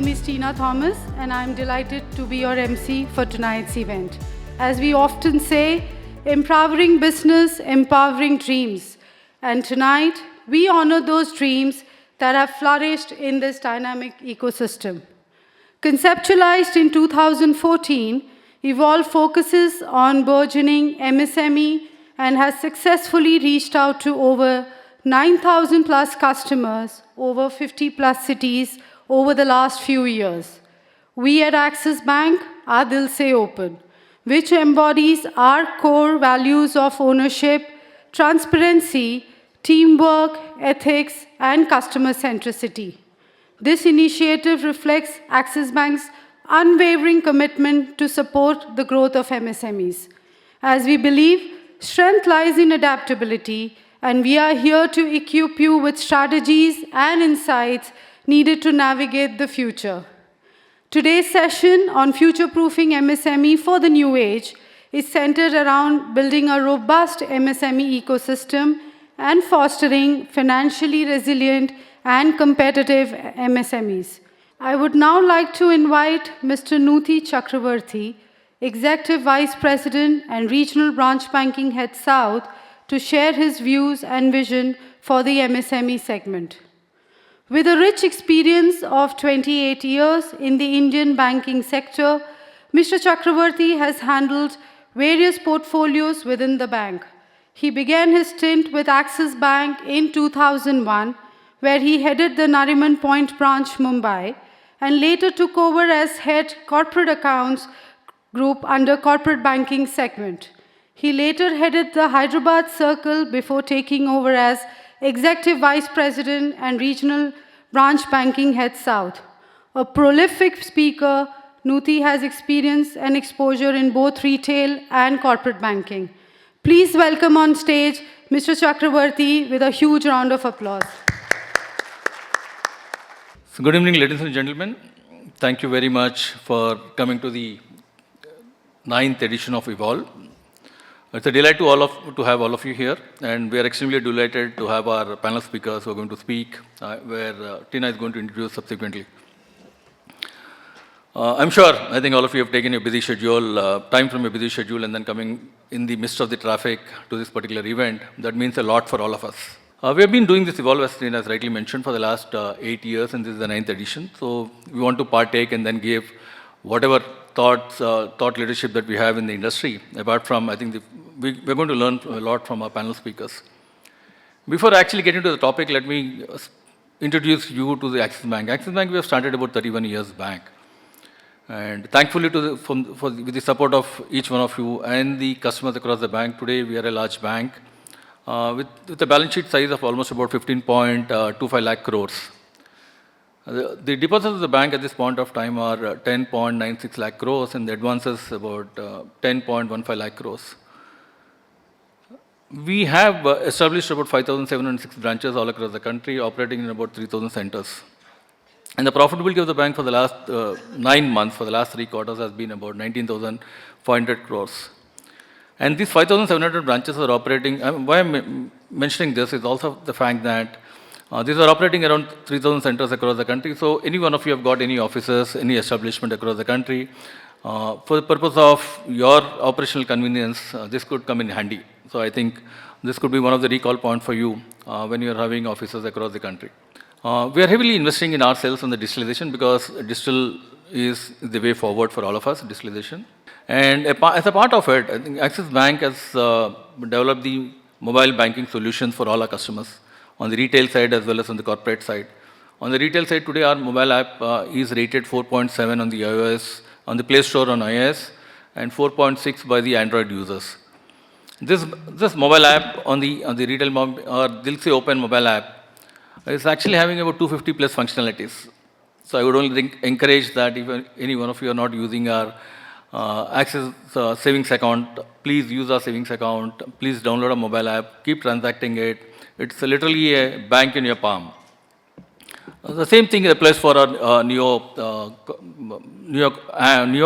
name is Tina Thomas, and I'm delighted to be your MC for tonight's event. As we often say, empowering business, empowering dreams. And tonight, we honor those dreams that have flourished in this dynamic ecosystem. Conceptualized in 2014, Evolve focuses on burgeoning MSME and has successfully reached out to over 9,000 plus customers, over 50 plus cities over the last few years. We at Axis Bank are Dil Se Open, which embodies our core values of ownership, transparency, teamwork, ethics, and customer centricity. This initiative reflects Axis Bank's unwavering commitment to support the growth of MSMEs. As we believe, strength lies in adaptability, and we are here to equip you with strategies and insights needed to navigate the future. Today's session on Future Proofing MSME for the New Age is centered around building a robust MSME ecosystem and fostering financially resilient and competitive MSMEs. I would now like to invite Mr. Nuthi Chakravarti, Executive Vice President and Regional Branch Banking Head South, to share his views and vision for the MSME segment. With a rich experience of 28 years in the Indian banking sector, Mr. Chakravarti has handled various portfolios within the bank. He began his stint with Axis Bank in 2001, where he headed the Nariman Point branch, Mumbai, and later took over as head corporate accounts group under corporate banking segment. He later headed the Hyderabad circle before taking over as Executive Vice President and Regional Branch Banking Head South. A prolific speaker, Nuthi has experience and exposure in both retail and corporate banking. Please welcome on stage Mr. Chakravarti with a huge round of applause. So good evening, ladies and gentlemen. Thank you very much for coming to the 9th edition of Evolve. It's a delight to have all of you here, and we are extremely delighted to have our panel speakers who are going to speak, where Tina is going to introduce subsequently. I'm sure, I think all of you have taken your busy schedule, time from your busy schedule, and then coming in the midst of the traffic to this particular event. That means a lot for all of us. We have been doing this Evolve, as Tina has rightly mentioned, for the last 8 years, and this is the 9th edition. So we want to partake and then give whatever thought leadership that we have in the industry. Apart from, I think we're going to learn a lot from our panel speakers. Before actually getting to the topic, let me introduce you to the Axis Bank. Axis Bank, we have started about 31 years back. And thankfully, with the support of each one of you and the customers across the bank, today we are a large bank with a balance sheet size of almost about 15.25 lakh crores. The deposits of the bank at this point of time are 10.96 lakh crores, and the advances about 10.15 lakh crores. We have established about 5,706 branches all across the country, operating in about 3,000 centers. And the profitability of the bank for the last 9 months, for the last 3 quarters, has been about 19,400 crores. And these 5,700 branches are operating. Why I'm mentioning this is also the fact that these are operating around 3,000 centers across the country. So any one of you have got any offices, any establishment across the country, for the purpose of your operational convenience, this could come in handy. So I think this could be one of the recall points for you when you're having offices across the country. We are heavily investing in ourselves on the digitalization, because digital is the way forward for all of us, digitalization. And as a part of it, I think Axis Bank has developed the mobile banking solutions for all our customers, on the retail side as well as on the corporate side. On the retail side, today our mobile app is rated 4.7 on the iOS, on the Play Store on iOS, and 4.6 by the Android users. This mobile app on the retail or Dil Se Open mobile app is actually having about 250 plus functionalities. So I would only encourage that if any one of you are not using our Axis savings account, please use our savings account. Please download a mobile app, keep transacting it. It's literally a bank in your palm. The same thing applies for our Neo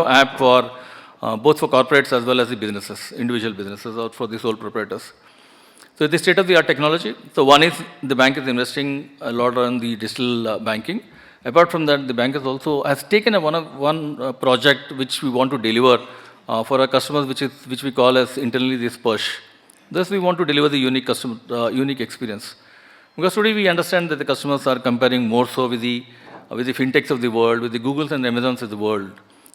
app for both for corporates as well as the businesses, individual businesses, or for the sole proprietors. So the state-of-the-art technology. So one is the bank is investing a lot on the digital banking. Apart from that, the bank has taken one project which we want to deliver for our customers, which we call as internally this push. Thus, we want to deliver the unique experience. Because today we understand that the customers are comparing more so with the fintechs of the world, with the Googles and Amazons of the world,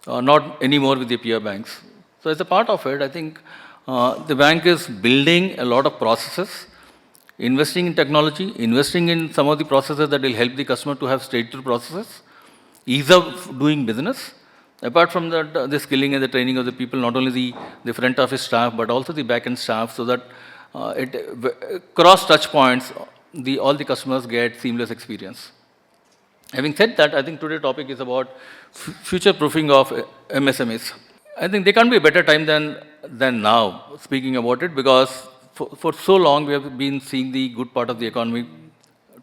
not anymore with the peer banks. So as a part of it, I think the bank is building a lot of processes, investing in technology, investing in some of the processes that will help the customer to have straight-through processes, ease of doing business. Apart from that, the skilling and the training of the people, not only the front office staff, but also the back-end staff, so that cross touch points, all the customers get seamless experience. Having said that, I think today's topic is about future proofing of MSMEs. I think there can't be a better time than now speaking about it, because for so long we have been seeing the good part of the economy.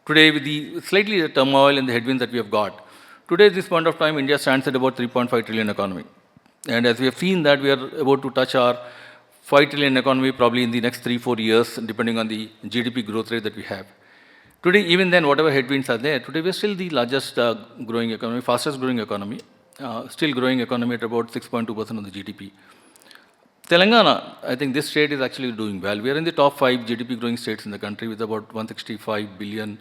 Today, with the slightly the turmoil and the headwinds that we have got, today at this point of time, India stands at about 3.5 trillion economy. And as we have seen that we are about to touch our 5 trillion economy probably in the next 3-4 years, depending on the GDP growth rate that we have. Today, even then, whatever headwinds are there, today we are still the largest growing economy, fastest growing economy, still growing economy at about 6.2% of the GDP. Telangana, I think this state is actually doing well. We are in the top 5 GDP growing states in the country with about $165 billion,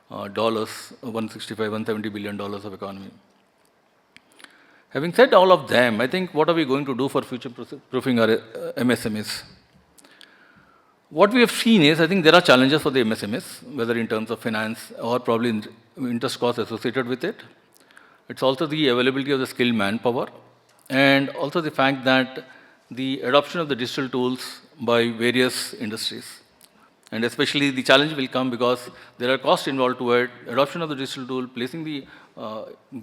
$170 billion of economy. Having said all of them, I think what are we going to do for future proofing our MSMEs? What we have seen is, I think there are challenges for the MSMEs, whether in terms of finance or probably interest costs associated with it. It's also the availability of the skilled manpower, and also the fact that the adoption of the digital tools by various industries. And especially the challenge will come because there are costs involved to it, adoption of the digital tool,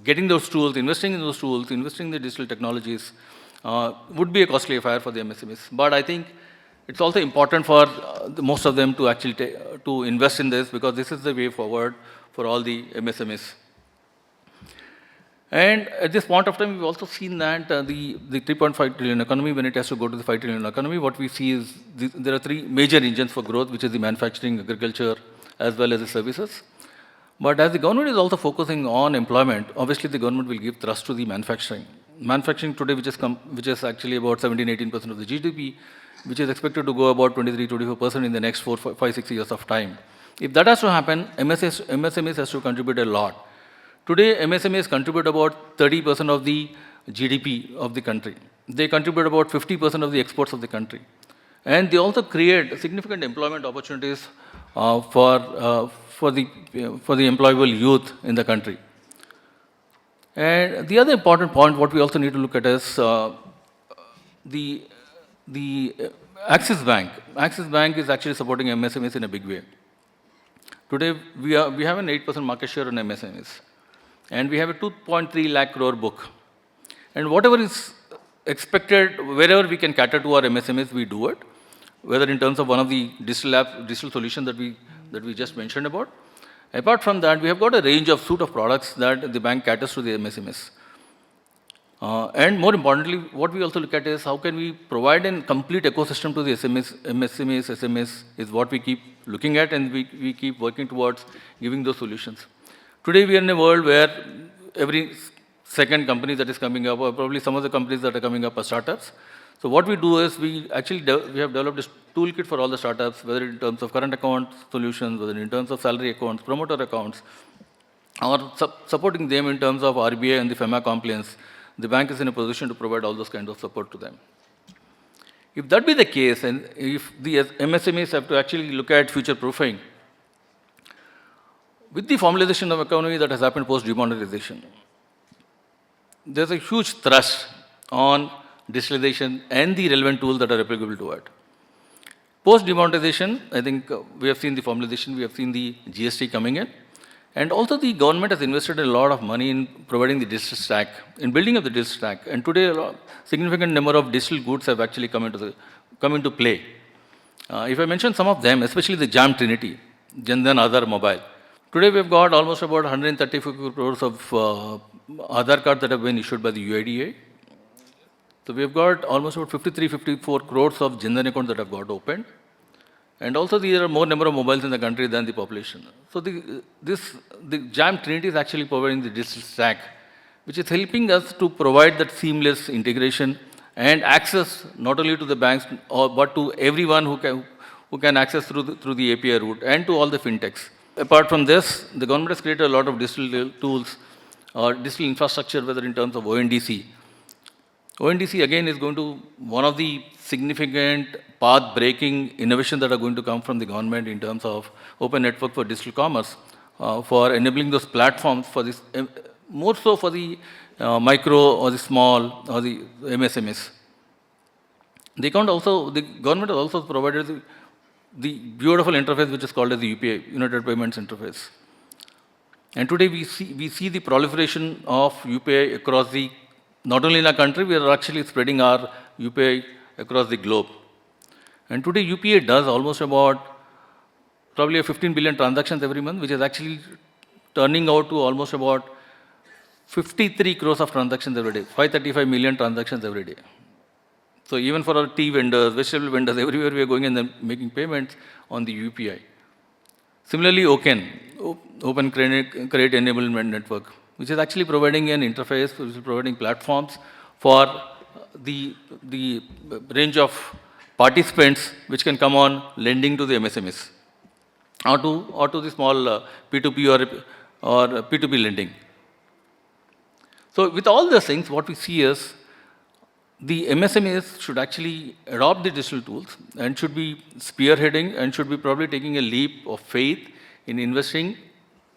getting those tools, investing in those tools, investing in the digital technologies would be a costly affair for the MSMEs. But I think it's also important for most of them to actually to invest in this, because this is the way forward for all the MSMEs. And at this point of time, we've also seen that the 3.5 trillion economy, when it has to go to the 5 trillion economy, what we see is there are 3 major engines for growth, which is the manufacturing, agriculture, as well as the services. But as the government is also focusing on employment, obviously the government will give thrust to the manufacturing. Manufacturing today, which is actually about 17-18% of the GDP, which is expected to go about 23-24% in the next 4-5-6 years of time. If that has to happen, MSMEs has to contribute a lot. Today, MSMEs contribute about 30% of the GDP of the country. They contribute about 50% of the exports of the country. And they also create significant employment opportunities for the employable youth in the country. And the other important point, what we also need to look at is the Axis Bank. Axis Bank is actually supporting MSMEs in a big way. Today, we have an 8% market share on MSMEs. And we have a 2.3 lakh crore book. And whatever is expected, wherever we can cater to our MSMEs, we do it, whether in terms of one of the digital solutions that we just mentioned about. Apart from that, we have got a range of suite of products that the bank caters to the MSMEs. And more importantly, what we also look at is how can we provide a complete ecosystem to the SMEs is what we keep looking at, and we keep working towards giving those solutions. Today, we are in a world where every second company that is coming up, or probably some of the companies that are coming up, are startups. So what we do is we have developed this toolkit for all the startups, whether in terms of current account solutions, whether in terms of salary accounts, promoter accounts, or supporting them in terms of RBI and the FEMA compliance. The bank is in a position to provide all those kinds of support to them. If that be the case, and if the MSMEs have to actually look at future proofing, with the formalization of economy that has happened post demonetization, there's a huge thrust on digitalization and the relevant tools that are applicable to it. Post demonetization, I think we have seen the formalization, we have seen the GST coming in, and also the government has invested a lot of money in providing the digital stack, in building up the digital stack. And today, a significant number of digital goods have actually come into play. If I mention some of them, especially the JAM Trinity, Jan Dhan Aadhaar Mobile. Today, we've got almost about 134 crores of Aadhaar cards that have been issued by the UIDA. So we've got almost about 54 crores of Jan Dhan accounts that have got opened. And also, there are more number of mobiles in the country than the population. So, the Jam Trinity is actually providing the digital stack, which is helping us to provide that seamless integration and access not only to the banks, but to everyone who can access through the API route and to all the fintechs. Apart from this, the government has created a lot of digital tools or digital infrastructure, whether in terms of ONDC. ONDC again is going to one of the significant path-breaking innovations that are going to come from the government in terms of open network for digital commerce, for enabling those platforms for this, more so for the micro or the small or the MSMEs. The government has also provided the beautiful interface which is called as the UPI, United Payments Interface. And today we see the proliferation of UPI across not only in our country, we are actually spreading our UPI across the globe. And today UPI does almost about probably 15 billion transactions every month, which is actually turning out to almost about 53 crores of transactions every day, 535 million transactions every day. So even for our tea vendors, vegetable vendors, everywhere we are going and then making payments on the UPI. Similarly, Open Credit Enablement Network, which is actually providing an interface, which is providing platforms for the range of participants which can come on lending to the MSMEs or to the small P2P or P2P lending. So with all these things, what we see is the MSMEs should actually adopt the digital tools and should be spearheading and should be probably taking a leap of faith in investing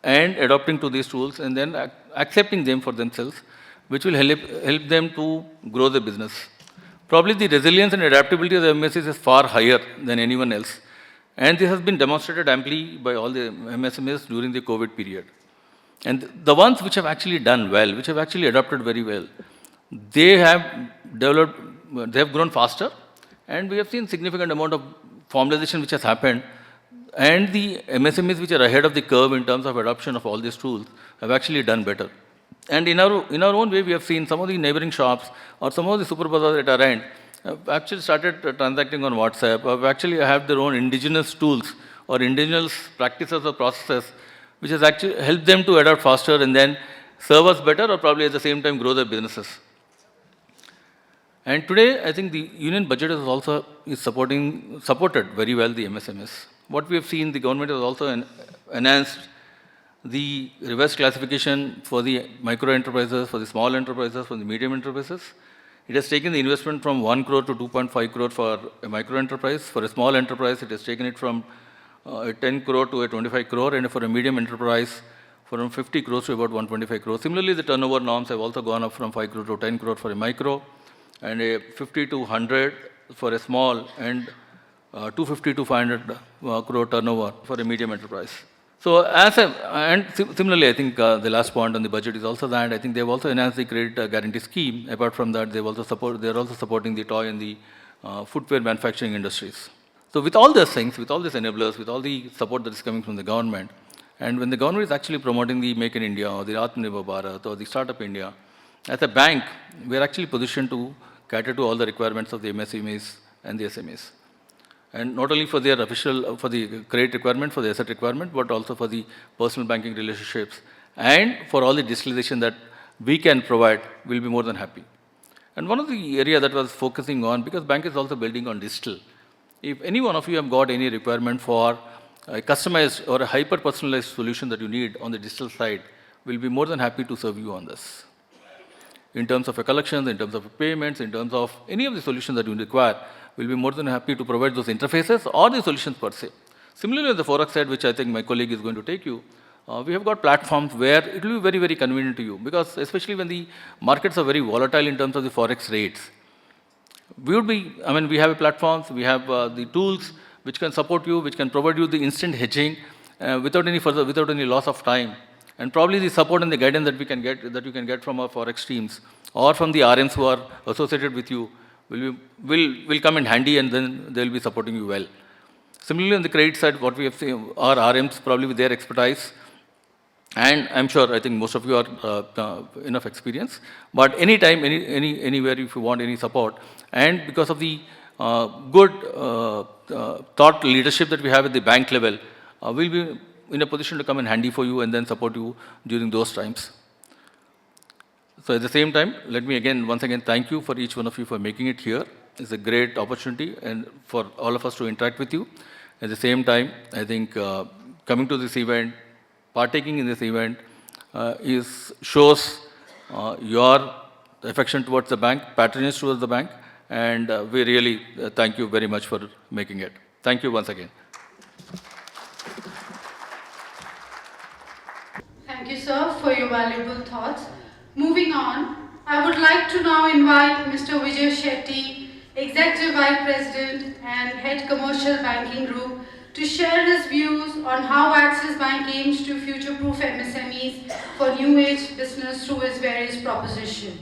and adopting to these tools and then accepting them for themselves, which will help them to grow the business. Probably the resilience and adaptability of the MSMEs is far higher than anyone else. And this has been demonstrated amply by all the MSMEs during the COVID period. And the ones which have actually done well, which have actually adapted very well, they have grown faster, and we have seen significant amount of formalization which has happened, and the MSMEs which are ahead of the curve in terms of adoption of all these tools have actually done better. And in our own way, we have seen some of the neighboring shops or some of the super bazaars at our end have actually started transacting on WhatsApp, or actually have their own indigenous tools or indigenous practices or processes, which has actually helped them to adapt faster and then serve us better or probably at the same time grow their businesses. And today, I think the union budget is supported very well the MSMEs. What we have seen, the government has also enhanced the reverse classification for the micro enterprises, for the small enterprises, for the medium enterprises. It has taken the investment from 1 crore to 2.5 crore for a micro enterprise. For a small enterprise, it has taken it from 10 crore to a 25 crore, and for a medium enterprise, from 50 crores to about 125 crores. Similarly, the turnover norms have also gone up from 5 crore to 10 crore for a micro, and a 50 to 100 for a small, and 250 to 500 crore turnover for a medium enterprise. So, similarly, I think the last point on the budget is also that I think they have also enhanced the credit guarantee scheme. Apart from that, they are also supporting the toy and the footwear manufacturing industries. So, with all these things, with all these enablers, with all the support that is coming from the government, and when the government is actually promoting the Make in India or the Atmanirbhar Bharat or the Startup India, as a bank, we are actually positioned to cater to all the requirements of the MSMEs and the SMEs. And not only for the credit requirement, for the asset requirement, but also for the personal banking relationships and for all the digitalization that we can provide, we'll be more than happy. And one of the area that was focusing on, because bank is also building on digital, if any one of you have got any requirement for a customized or a hyper-personalized solution that you need on the digital side, we'll be more than happy to serve you on this. In terms of collections, in terms of payments, in terms of any of the solutions that you require, we'll be more than happy to provide those interfaces or the solutions per se. Similarly, on the Forex side, which I think my colleague is going to take you, we have got platforms where it will be very, very convenient to you, because especially when the markets are very volatile in terms of the Forex rates, we have platforms, we have the tools which can support you, which can provide you the instant hedging without any loss of time. And probably the support and the guidance that you can get from our Forex teams or from the RMs who are associated with you will come in handy, and then they will be supporting you well. Similarly, on the credit side, what we have seen, our RMs probably with their expertise, and I'm sure, I think most of you are enough experience, but anytime, anywhere if you want any support, and because of the good thought leadership that we have at the bank level, we'll be in a position to come in handy for you and then support you during those times. So at the same time, let me once again thank you for each one of you for making it here. It's a great opportunity and for all of us to interact with you. At the same time, I think coming to this event, partaking in this event shows your affection towards the bank, patronage towards the bank, and we really thank you very much for making it. Thank you once again. Thank you, sir, for your valuable thoughts. Moving on, I would like to now invite Mr. Vijay Shetty, Executive Vice President and Head Commercial Banking Group, to share his views on how Axis Bank aims to future-proof MSMEs for new age business through its various propositions.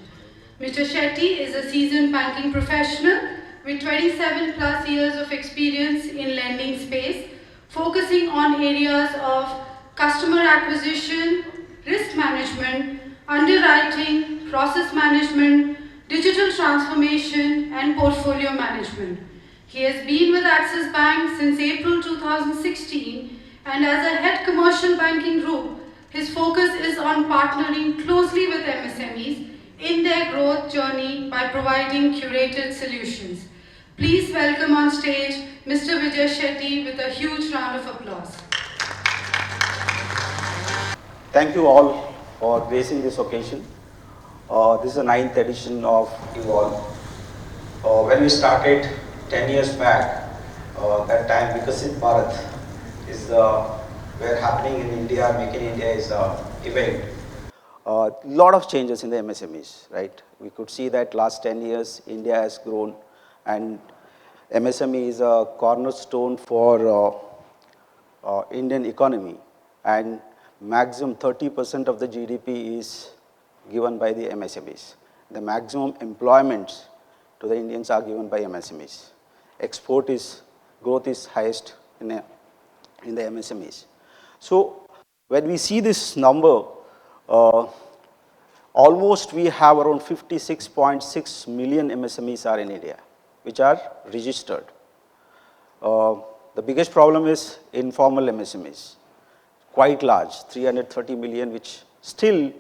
Mr. Shetty is a seasoned banking professional with 27 plus years of experience in lending space, focusing on areas of customer acquisition, risk management, underwriting, process management, digital transformation, and portfolio management. He has been with Axis Bank since April 2016, and as a head commercial banking group, his focus is on partnering closely with MSMEs in their growth journey by providing curated solutions. Please welcome on stage Mr. Vijay Shetty with a huge round of applause. Thank you all for gracing this occasion. This is the 9th edition of Evolve. When we started 10 years back, that time Vikasit Bharat is where happening in India, Make in India is an event. A lot of changes in the MSMEs, right? We could see that last 10 years India has grown, and MSME is a cornerstone for Indian economy, and maximum 30% of the GDP is given by the MSMEs. The maximum employments to the Indians are given by MSMEs. Growth is highest in the MSMEs. So when we see this number, almost we have around 56.6 million MSMEs are in India, which are registered. The biggest problem is informal MSMEs. Quite large, 330 million, which still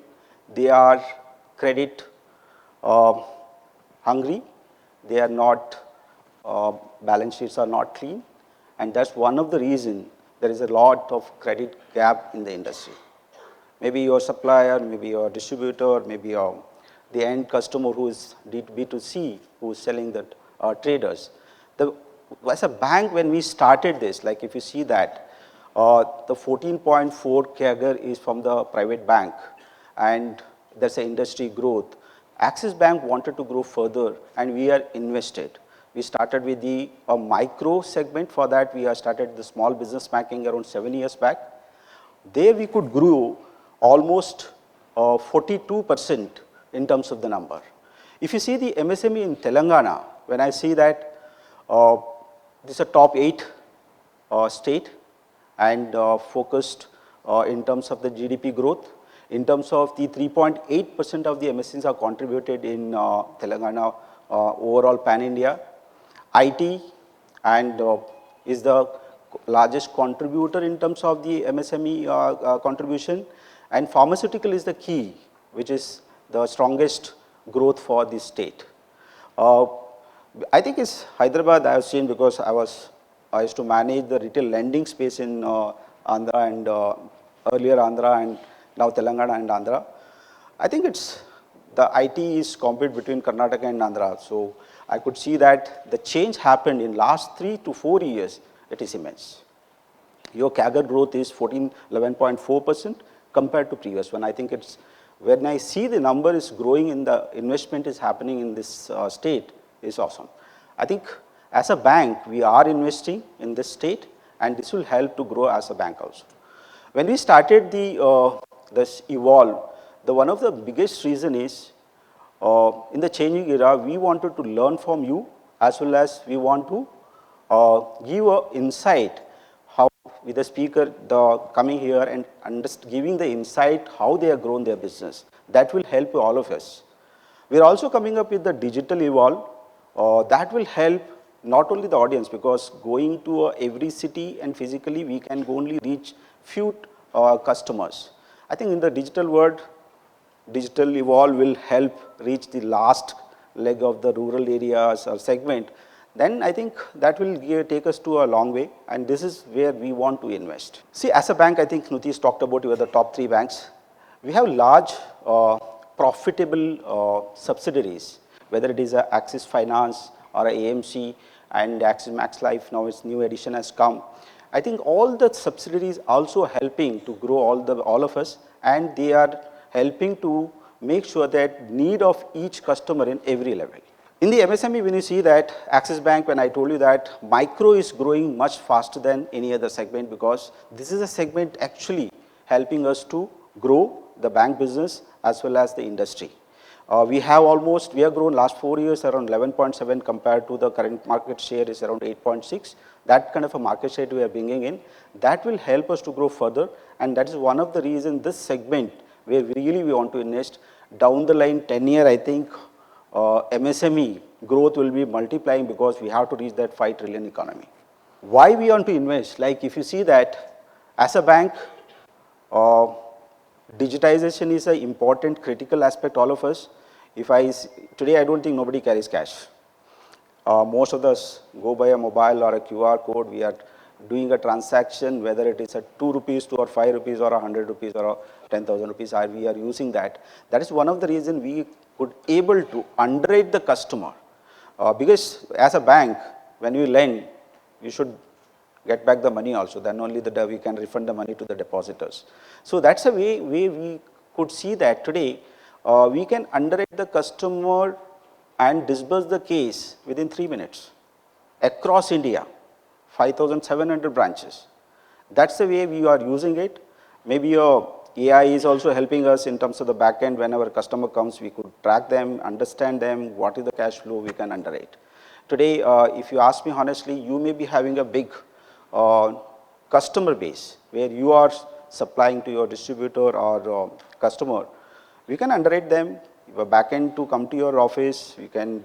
they are credit hungry. They are not, balance sheets are not clean, and that's one of the reasons there is a lot of credit gap in the industry. Maybe your supplier, maybe your distributor, maybe the end customer who is B2C, who is selling the traders. As a bank, when we started this, like if you see that, the 14.4 CAGR is from the private bank, and there's an industry growth. Axis Bank wanted to grow further, and we are invested. We started with the micro segment. For that, we have started the small business banking around 7 years back. There we could grow almost 42% in terms of the number. If you see the MSME in Telangana, when I see that this is a top 8 state, and focused in terms of the GDP growth. In terms of the 3.8% of the MSMEs are contributed in Telangana overall pan-India. IT and is the largest contributor in terms of the MSME contribution, and pharmaceutical is the key, which is the strongest growth for this state. I think it's Hyderabad I have seen, because I used to manage the retail lending space in Andhra and earlier Andhra and now Telangana and Andhra. I think it's the IT is compete between Karnataka and Andhra. So I could see that the change happened in last 3 to 4 years. It is immense. Your CAGR growth is 11.4% compared to previous one. I think it's, when I see the number is growing in the investment is happening in this state, is awesome. I think as a bank, we are investing in this state, and this will help to grow as a bank also. When we started this Evolve, one of the biggest reason is in the changing era, we wanted to learn from you, as well as we want to give an insight how with the speaker coming here and giving the insight how they have grown their business. That will help all of us. We are also coming up with the digital Evolve that will help not only the audience, because going to every city and physically we can only reach few customers. I think in the digital world, digital evolve will help reach the last leg of the rural areas or segment. Then I think that will take us to a long way, and this is where we want to invest. See, as a bank, I think Nutish talked about you are the top 3 banks. We have large profitable subsidiaries, whether it is a Axis Finance or a AMC and Axis Max Life, now its new edition has come. I think all the subsidiaries also helping to grow all of us, and they are helping to make sure that need of each customer in every level. In the MSME, when you see that Axis Bank, when I told you that micro is growing much faster than any other segment, because this is a segment actually helping us to grow the bank business as well as the industry. We have grown last 4 years around 11.7 compared to the current market share is around 8.6. That kind of a market share we are bringing in, that will help us to grow further, and that is one of the reasons this segment where we want to invest. Down the line 10 year, I think MSME growth will be multiplying because we have to reach that 5 trillion economy. Why we want to invest? Like if you see that as a bank, digitization is an important critical aspect all of us. Today I don't think nobody carries cash. Most of us go by a mobile or a QR code. We are doing a transaction, whether it is a 2 rupees to or 5 rupees or 100 rupees or 10,000 rupees, we are using that. That is one of the reasons we could able to underwrite the customer. Because as a bank, when you lend, you should get back the money also. Then only we can refund the money to the depositors. So that's a way we could see that today we can underwrite the customer and disburse the case within 3 minutes across India, 5,700 branches. That's the way we are using it. Maybe AI is also helping us in terms of the back end. Whenever a customer comes, we could track them, understand them, what is the cash flow we can underwrite. Today, if you ask me honestly, you may be having a big customer base where you are supplying to your distributor or customer. We can underwrite them. A backend to come to your office, we can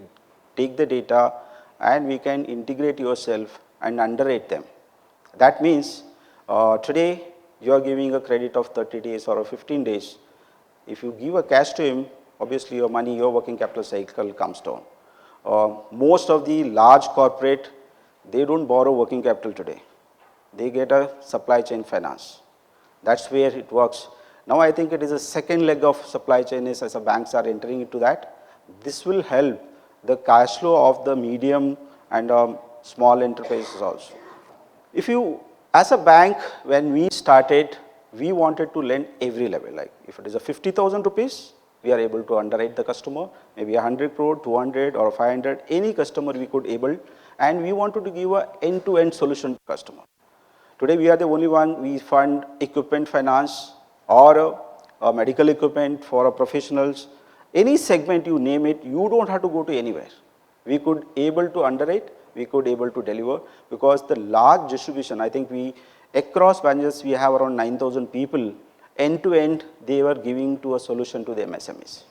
take the data and we can integrate yourself and underwrite them. That means today you are giving a credit of 30 days or 15 days. If you give a cash to him, obviously your money, your working capital cycle comes down. Most of the large corporate, they don't borrow working capital today. They get a supply chain finance. That's where it works. Now I think it is a second leg of supply chain is as the banks are entering into that. This will help the cash flow of the medium and small enterprises also. If you, as a bank, when we started, we wanted to lend every level. Like if it is a 50,000 rupees, we are able to underwrite the customer, maybe 100 crore, 200 or 500, any customer we could able, and we wanted to give a end-to-end solution to customer. Today we are the only one, we fund equipment finance or medical equipment for professionals. Any segment you name it, you don't have to go to anywhere. We could able to underwrite, we could able to deliver, because the large distribution, I think across branches we have around 9,000 people, end to end they were giving to a solution to the MSMEs.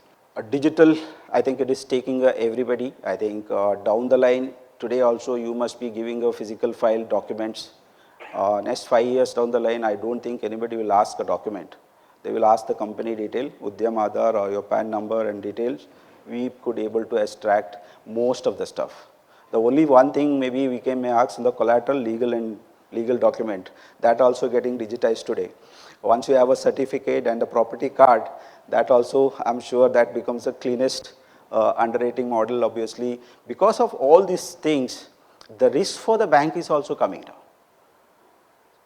Digital, I think it is taking everybody. I think down the line, today also you must be giving a physical file documents. Next 5 years down the line, I don't think anybody will ask a document. They will ask the company detail, Udyam Aadhaar or your PAN number and details. We could able to extract most of the stuff. The only one thing maybe we may ask in the collateral, legal document, that also getting digitized today. Once you have a certificate and a property card, that also I'm sure that becomes the cleanest underwriting model, obviously. Because of all these things, the risk for the bank is also coming down.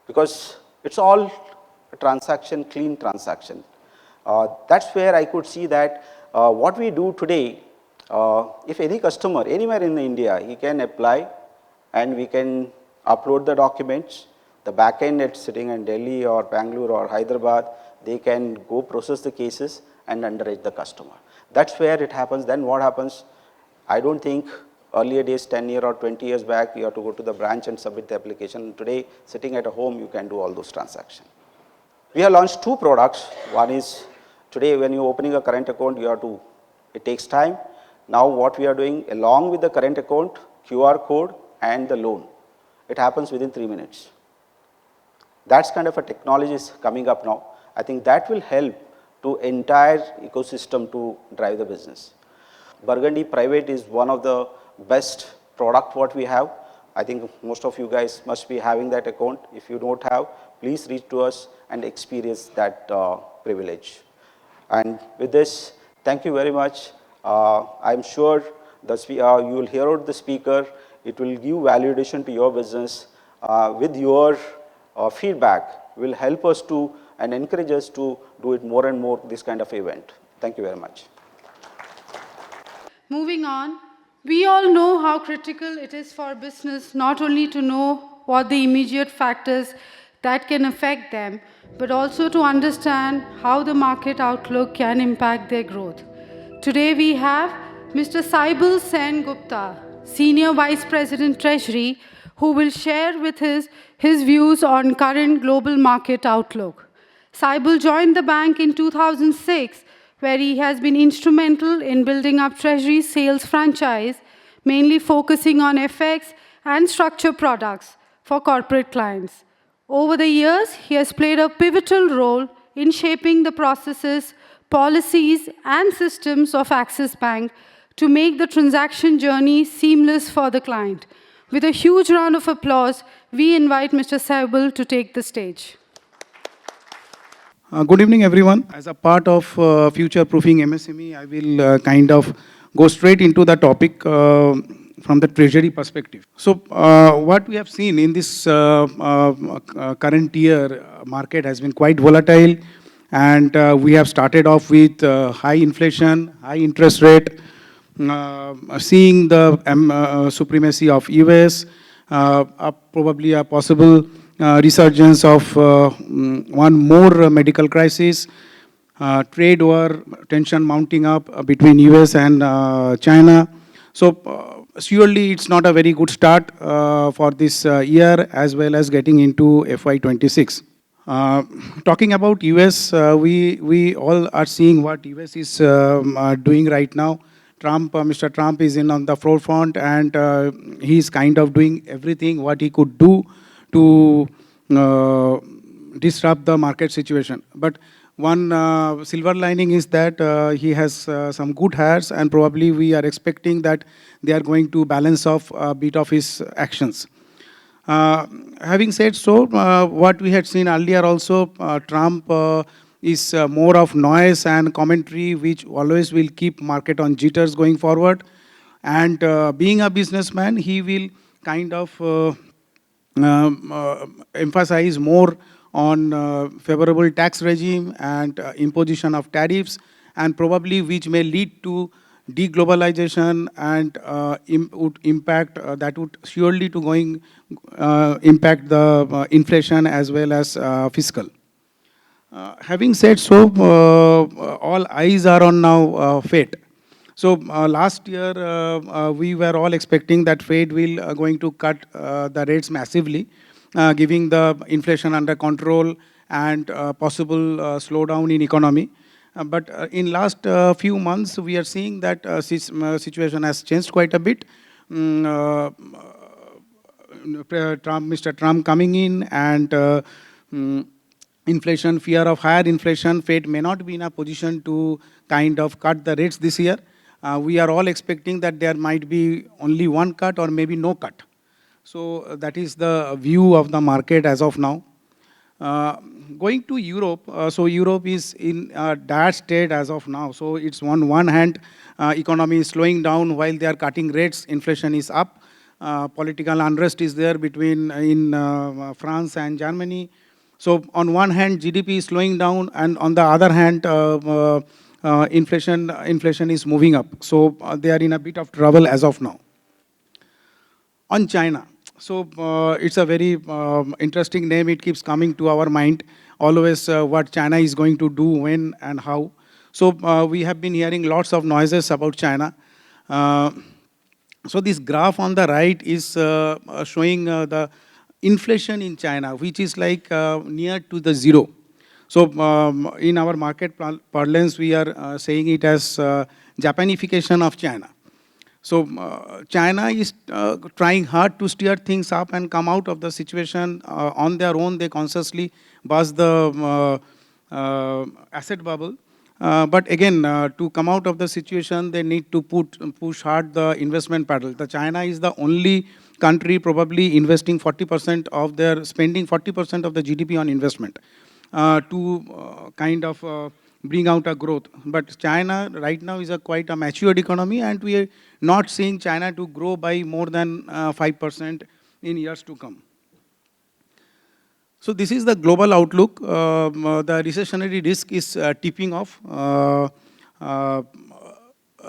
Because it's all a transaction, clean transaction. That's where I could see that what we do today, if any customer anywhere in India, he can apply and we can upload the documents. The back end it's sitting in Delhi or Bangalore or Hyderabad, they can go process the cases and underwrite the customer. That's where it happens. Then what happens? I don't think earlier days, 10 years or 20 years back, you have to go to the branch and submit the application. Today, sitting at a home, you can do all those transactions. We have launched 2 products. One is, today when you're opening a current account, it takes time. Now what we are doing, along with the current account, QR code and the loan. It happens within 3 minutes. That's kind of a technology is coming up now. I think that will help to entire ecosystem to drive the business. Burgundy Private is one of the best product what we have. I think most of you guys must be having that account. If you don't have, please reach to us and experience that privilege. And with this, thank you very much. I'm sure that you will hear out the speaker. It will give validation to your business. With your feedback will help us to and encourage us to do it more and more this kind of event. Thank you very much. Moving on, we all know how critical it is for business not only to know what the immediate factors that can affect them, but also to understand how the market outlook can impact their growth. Today we have Mr. Saibal Sen Gupta, Senior Vice President Treasury, who will share with his views on current global market outlook. Saibal joined the bank in 2006, where he has been instrumental in building up Treasury sales franchise, mainly focusing on FX and structured products for corporate clients. Over the years, he has played a pivotal role in shaping the processes, policies, and systems of Axis Bank to make the transaction journey seamless for the client. With a huge round of applause, we invite Mr. Saibal to take the stage. Good evening, everyone. As a part of Future Proofing MSME, I will kind of go straight into the topic from the treasury perspective. So, what we have seen in this current year, market has been quite volatile, and we have started off with high inflation, high interest rate, seeing the supremacy of US, probably a possible resurgence of one more medical crisis, trade war tension mounting up between US and China. So surely it's not a very good start for this year as well as getting into FY26. Talking about US, we all are seeing what US is doing right now. Mr. Trump is in on the forefront, and he's kind of doing everything what he could do to disrupt the market situation. But one silver lining is that he has some good hires, and probably we are expecting that they are going to balance off a bit of his actions. Having said so, what we had seen earlier also, Trump is more of noise and commentary, which always will keep market on jitters going forward. And being a businessman, he will kind of emphasize more on favorable tax regime and imposition of tariffs, and probably which may lead to deglobalization and would impact that would surely to going impact the inflation as well as fiscal. Having said so, all eyes are on now Fed. So last year we were all expecting that Fed will going to cut the rates massively, giving the inflation under control and possible slowdown in economy. But in last few months, we are seeing that situation has changed quite a bit. Mr. Trump coming in and inflation, fear of higher inflation, Fed may not be in a position to kind of cut the rates this year. We are all expecting that there might be only one cut or maybe no cut. So that is the view of the market as of now. Going to Europe, so Europe is in a dire state as of now. So it's on one hand, economy is slowing down while they are cutting rates, inflation is up. Political unrest is there between in France and Germany. So on one hand, GDP is slowing down, and on the other hand, inflation is moving up. So they are in a bit of trouble as of now. On China. So it's a very interesting name. It keeps coming to our mind always what China is going to do, when and how. So we have been hearing lots of noises about China. So this graph on the right is showing the inflation in China, which is like near to the zero. So in our market parlance, we are saying it as Japanification of China. So China is trying hard to steer things up and come out of the situation on their own. They consciously burst the asset bubble. But again, to come out of the situation, they need to push hard the investment pedal. The China is the only country probably investing 40% of their, spending 40% of the GDP on investment to kind of bring out a growth. But China right now is a quite a matured economy, and we are not seeing China to grow by more than 5% in years to come. So this is the global outlook. The recessionary risk is tipping off.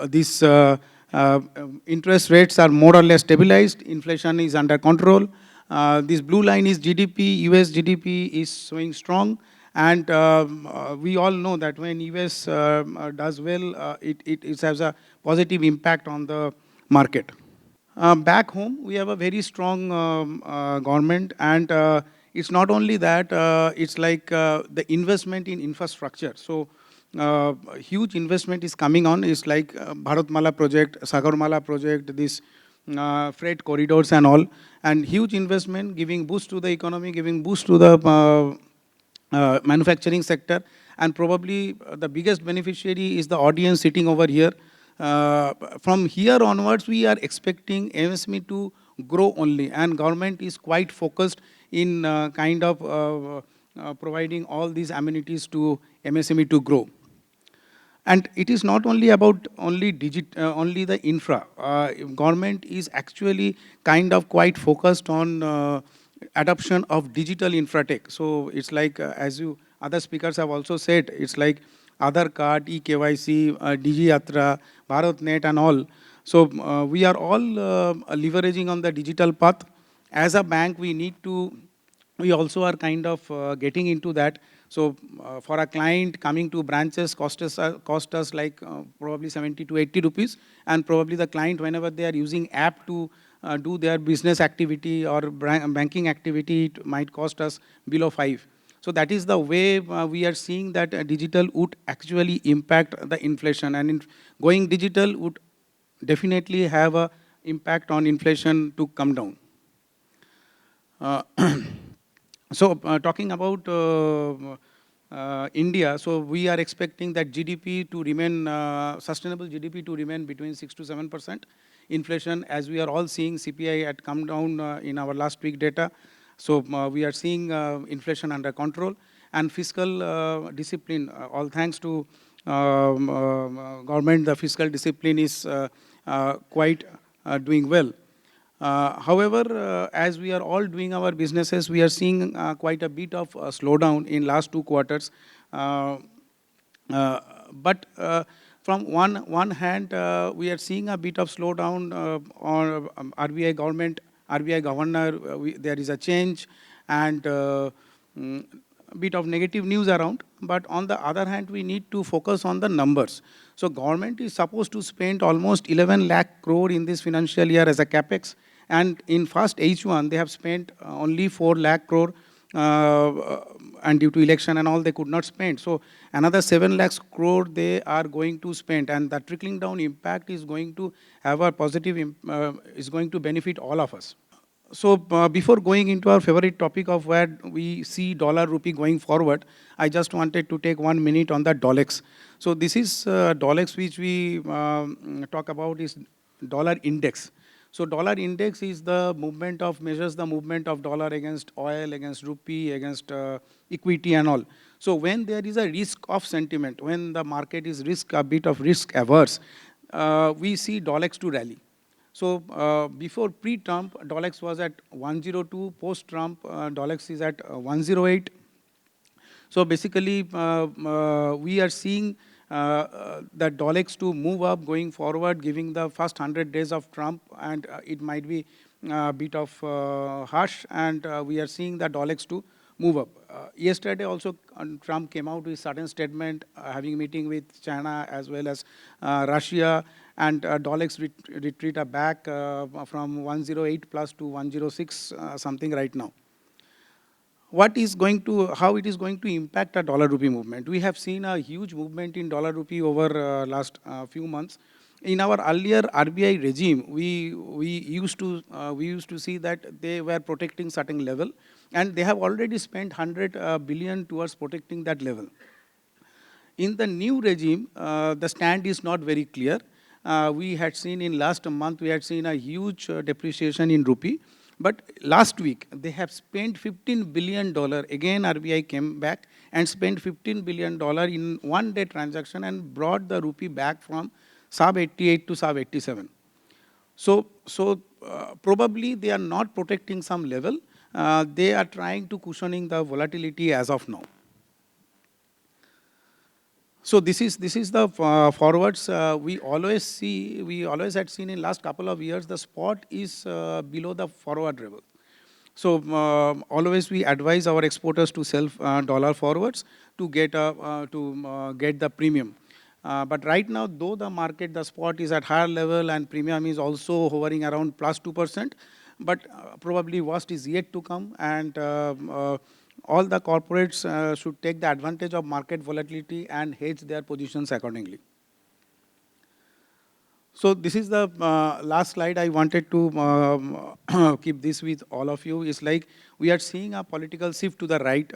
This interest rates are more or less stabilized. Inflation is under control. This blue line is GDP. US GDP is showing strong. And we all know that when US does well, it has a positive impact on the market. Back home, we have a very strong government, and it's not only that, it's like the investment in infrastructure. So huge investment is coming on. It's like Bharatmala project, Sagarmala project, this freight corridors and all, and huge investment giving boost to the economy, giving boost to the manufacturing sector, and probably the biggest beneficiary is the audience sitting over here. From here onwards, we are expecting MSME to grow only, and government is quite focused in kind of providing all these amenities to MSME to grow. And it is not only about only the infra. Government is actually kind of quite focused on adoption of digital infratech. So it's like, as you other speakers have also said, it's like Aadhaar card, eKYC, Digi Yatra, BharatNet and all. So we are all leveraging on the digital path. As a bank, we also are kind of getting into that. So for a client coming to branches cost us like probably 70 to 80 rupees. And probably the client, whenever they are using app to do their business activity or banking activity, it might cost us below 5. So that is the way we are seeing that digital would actually impact the inflation. And going digital would definitely have an impact on inflation to come down. So talking about India, so we are expecting that GDP to remain, sustainable GDP to remain between 6 to 7%. Inflation, as we are all seeing, CPI had come down in our last week data. So we are seeing inflation under control, and fiscal discipline, all thanks to government, the fiscal discipline is quite doing well. However, as we are all doing our businesses, we are seeing quite a bit of slowdown in last 2 quarters. But from one hand, we are seeing a bit of slowdown on RBI government, RBI governor. There is a change and bit of negative news around. But on the other hand, we need to focus on the numbers. So government is supposed to spend almost 11 lakh crore in this financial year as a capex. And in first H1, they have spent only 4 lakh crore, and due to election and all, they could not spend. So another 7 lakhs crore they are going to spend, and the trickling down impact is going to have a positive, is going to benefit all of us. So before going into our favorite topic of where we see dollar rupee going forward, I just wanted to take 1 minute on the Dolex. So this is Dolex, which we talk about is dollar index. So dollar index is the movement of, measures the movement of dollar against oil, against rupee, against equity and all. So when there is a risk of sentiment, when the market is a bit of risk averse, we see Dolex to rally. So before pre-Trump, Dolex was at 102, post-Trump, Dolex is at 108. So basically, we are seeing that Dolex to move up going forward, giving the first 100 days of Trump, and it might be a bit of harsh, and we are seeing the Dolex to move up. Yesterday also, Trump came out with certain statement, having meeting with China as well as Russia, and Dolex retreat back from 108 plus to 106 something right now. What is going to, how it is going to impact a dollar rupee movement? We have seen a huge movement in dollar rupee over last few months. In our earlier RBI regime, we used to see that they were protecting certain level, and they have already spent 100 billion towards protecting that level. In the new regime, the stand is not very clear. We had seen in last month, we had seen a huge depreciation in rupee. But last week, they have spent $15 billion. Again, RBI came back and spent $15 billion in one-day transaction and brought the rupee back from sub 88 to sub 87. So probably they are not protecting some level. They are trying to cushioning the volatility as of now. So this is the forwards we always had seen in last couple of years the spot is below the forward level. So always we advise our exporters to sell dollar forwards to get the premium. But right now, though the market, the spot is at higher level and premium is also hovering around plus 2%, but probably worst is yet to come, and all the corporates should take the advantage of market volatility and hedge their positions accordingly. So this is the last slide I wanted to keep this with all of you. It's like we are seeing a political shift to the right.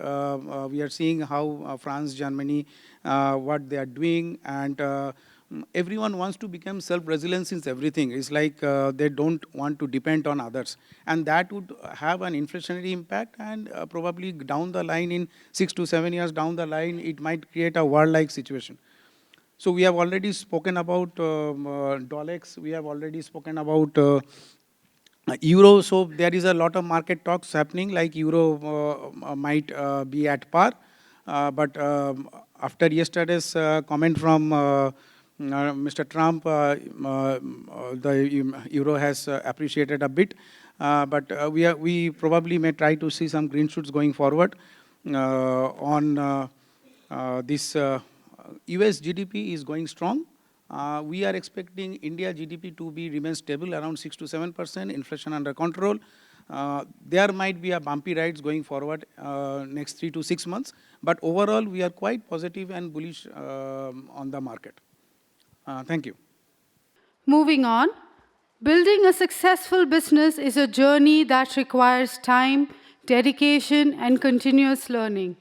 We are seeing how France, Germany, what they are doing, and everyone wants to become self-resilient in everything. It's like they don't want to depend on others. And that would have an inflationary impact, and probably down the line, in 6 to 7 years down the line, it might create a war-like situation. So we have already spoken about Dolex, we have already spoken about Euro, so there is a lot of market talks happening, like Euro might be at par. But after yesterday's comment from Mr. Trump, the Euro has appreciated a bit. But we probably may try to see some green shoots going forward on this. US GDP is going strong. We are expecting India GDP to remain stable around 6 to 7%, inflation under control. There might be a bumpy rides going forward next 3 to 6 months, but overall we are quite positive and bullish on the market. Thank you. Moving on, building a successful business is a journey that requires time, dedication, and continuous learning.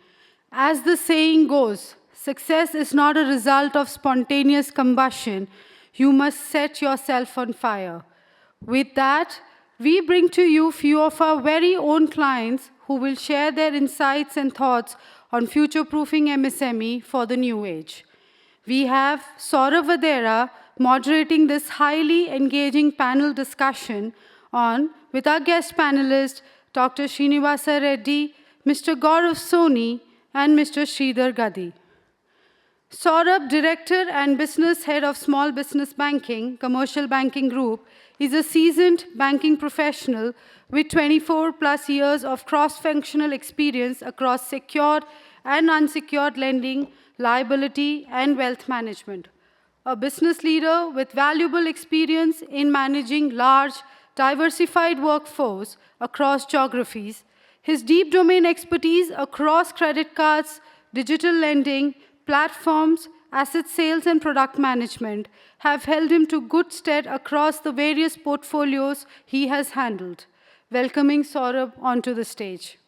As the saying goes, success is not a result of spontaneous combustion. You must set yourself on fire. With that, we bring to you few of our very own clients who will share their insights and thoughts on future-proofing MSME for the new age. We have Saurav Vadera moderating this highly engaging panel discussion with our guest panelists, Dr. Srinivasa Reddy, Mr. Gaurav Soni, and Mr. Sridhar Gadi. Saurabh, Director and Business Head of Small Business Banking, Commercial Banking Group, is a seasoned banking professional with 24 plus years of cross-functional experience across secured and unsecured lending, liability, and wealth management. A business leader with valuable experience in managing large, diversified workforce across geographies, his deep domain expertise across credit cards, digital lending, platforms, asset sales, and product management have held him to good stead across the various portfolios he has handled. Welcoming Saurabh onto the stage.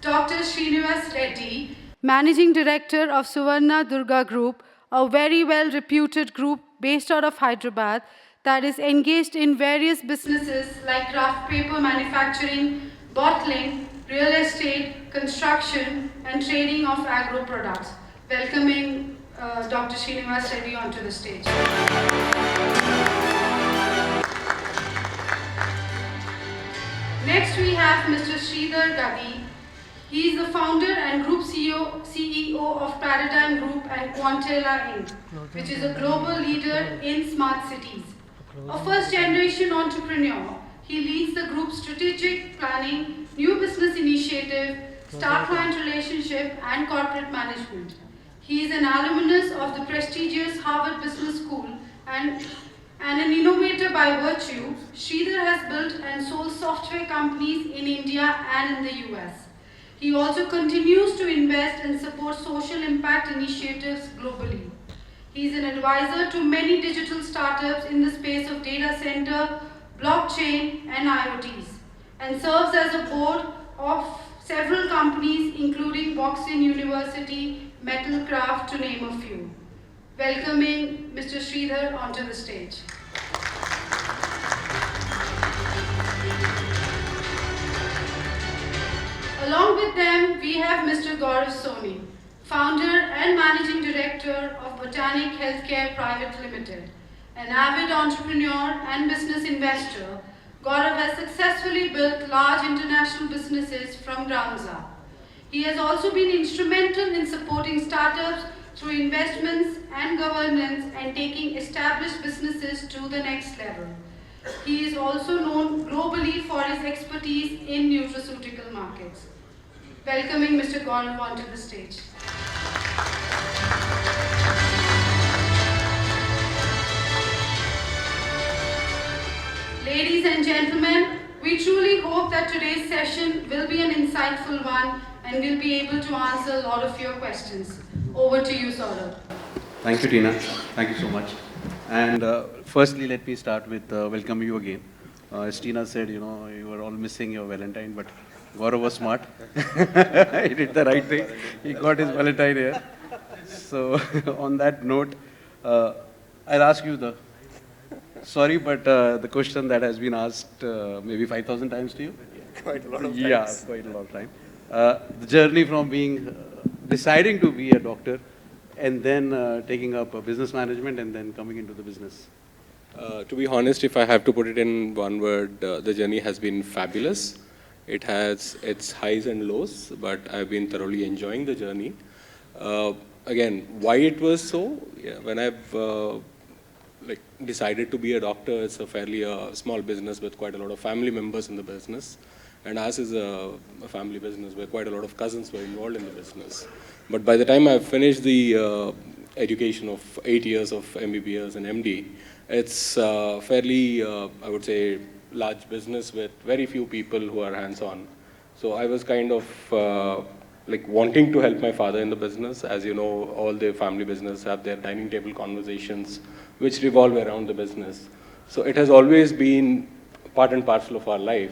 Dr. Srinivas Reddy, Managing Director of Suvarna Durga Group, a very well-reputed group based out of Hyderabad that is engaged in various businesses like craft paper manufacturing, bottling, real estate, construction, and trading of agro products. Welcoming Dr. Srinivas Reddy onto the stage. Next we have Mr. Sridhar Gadi. He is the founder and group CEO of Paradigm Group and Quantela Inc., which is a global leader in smart cities. A first-generation entrepreneur, he leads the group's strategic planning, new business initiative, star client relationship, and corporate management. He is an alumnus of the prestigious Harvard Business School and an innovator by virtue. Sridhar has built and sold software companies in India and in the US. He also continues to invest and support social impact initiatives globally. He is an advisor to many digital startups in the space of data center, blockchain, and IoTs, and serves as a board of several companies including Boxing University, Metalcraft, to name a few. Welcoming Mr. Sridhar onto the stage. Along with them, we have Mr. Gaurav Soni, founder and managing director of Botanic Healthcare Private Limited. An avid entrepreneur and business investor, Gaurav has successfully built large international businesses from ground up. He has also been instrumental in supporting startups through investments and governance and taking established businesses to the next level. He is also known globally for his expertise in nutraceutical markets. Welcoming Mr. Gaurav onto the stage. Ladies and gentlemen, we truly hope that today's session will be an insightful one and will be able to answer a lot of your questions. Over to you, Saurabh. Thank you, Tina. Thank you so much. And firstly, let me start with welcome you again. As Tina said, you know, you were all missing your Valentine, but Gaurav was smart. He did the right thing. He got his Valentine here. So on that note, I'll ask you sorry, but the question that has been asked maybe 5,000 times to you? Quite a lot of times. Yeah, quite a lot of time. The journey from deciding to be a doctor and then taking up business management and then coming into the business. To be honest, if I have to put it in one word, the journey has been fabulous. It has its highs and lows, but I've been thoroughly enjoying the journey. Again, why it was so? Yeah, when I've decided to be a doctor, it's a fairly small business with quite a lot of family members in the business. And ours is a family business where quite a lot of cousins were involved in the business. But by the time I finished the education of 8 years of MBBS and MD, it's fairly, I would say, large business with very few people who are hands-on. So I was kind of wanting to help my father in the business. As you know, all the family business have their dining table conversations which revolve around the business. So it has always been part and parcel of our life.